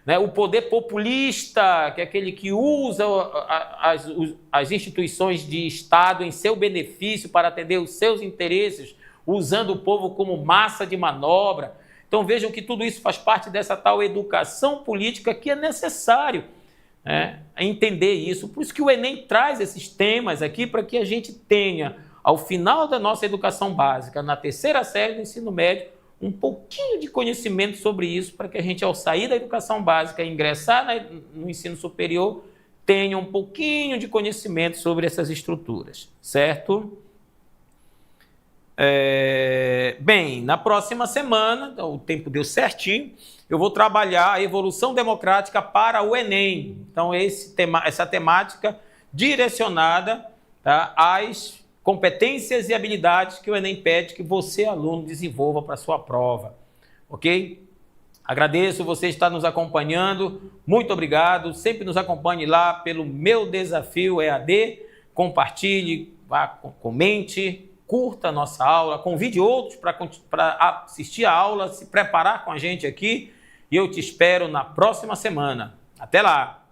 né? O poder populista, que é aquele que usa as instituições de Estado em seu benefício para atender os seus interesses, usando o povo como massa de manobra. Então vejam que tudo isso faz parte dessa tal educação política que é necessário, né, entender isso. Por isso que o Enem traz esses temas aqui para que a gente tenha, ao final da nossa educação básica, na terceira série do ensino médio, um pouquinho de conhecimento sobre isso, para que a gente, ao sair da educação básica e ingressar no ensino superior, tenha um pouquinho de conhecimento sobre essas estruturas, certo? Bem, na próxima semana, o tempo deu certinho, eu vou trabalhar a evolução democrática para o Enem. Então, essa temática direcionada, tá, às competências e habilidades que o Enem pede que você, aluno, desenvolva para a sua prova. Ok? Agradeço você estar nos acompanhando. Muito obrigado. Sempre nos acompanhe lá pelo Meu Desafio EAD. Compartilhe, comente, curta a nossa aula, convide outros para assistir a aula, se preparar com a gente aqui. E eu te espero na próxima semana. Até lá!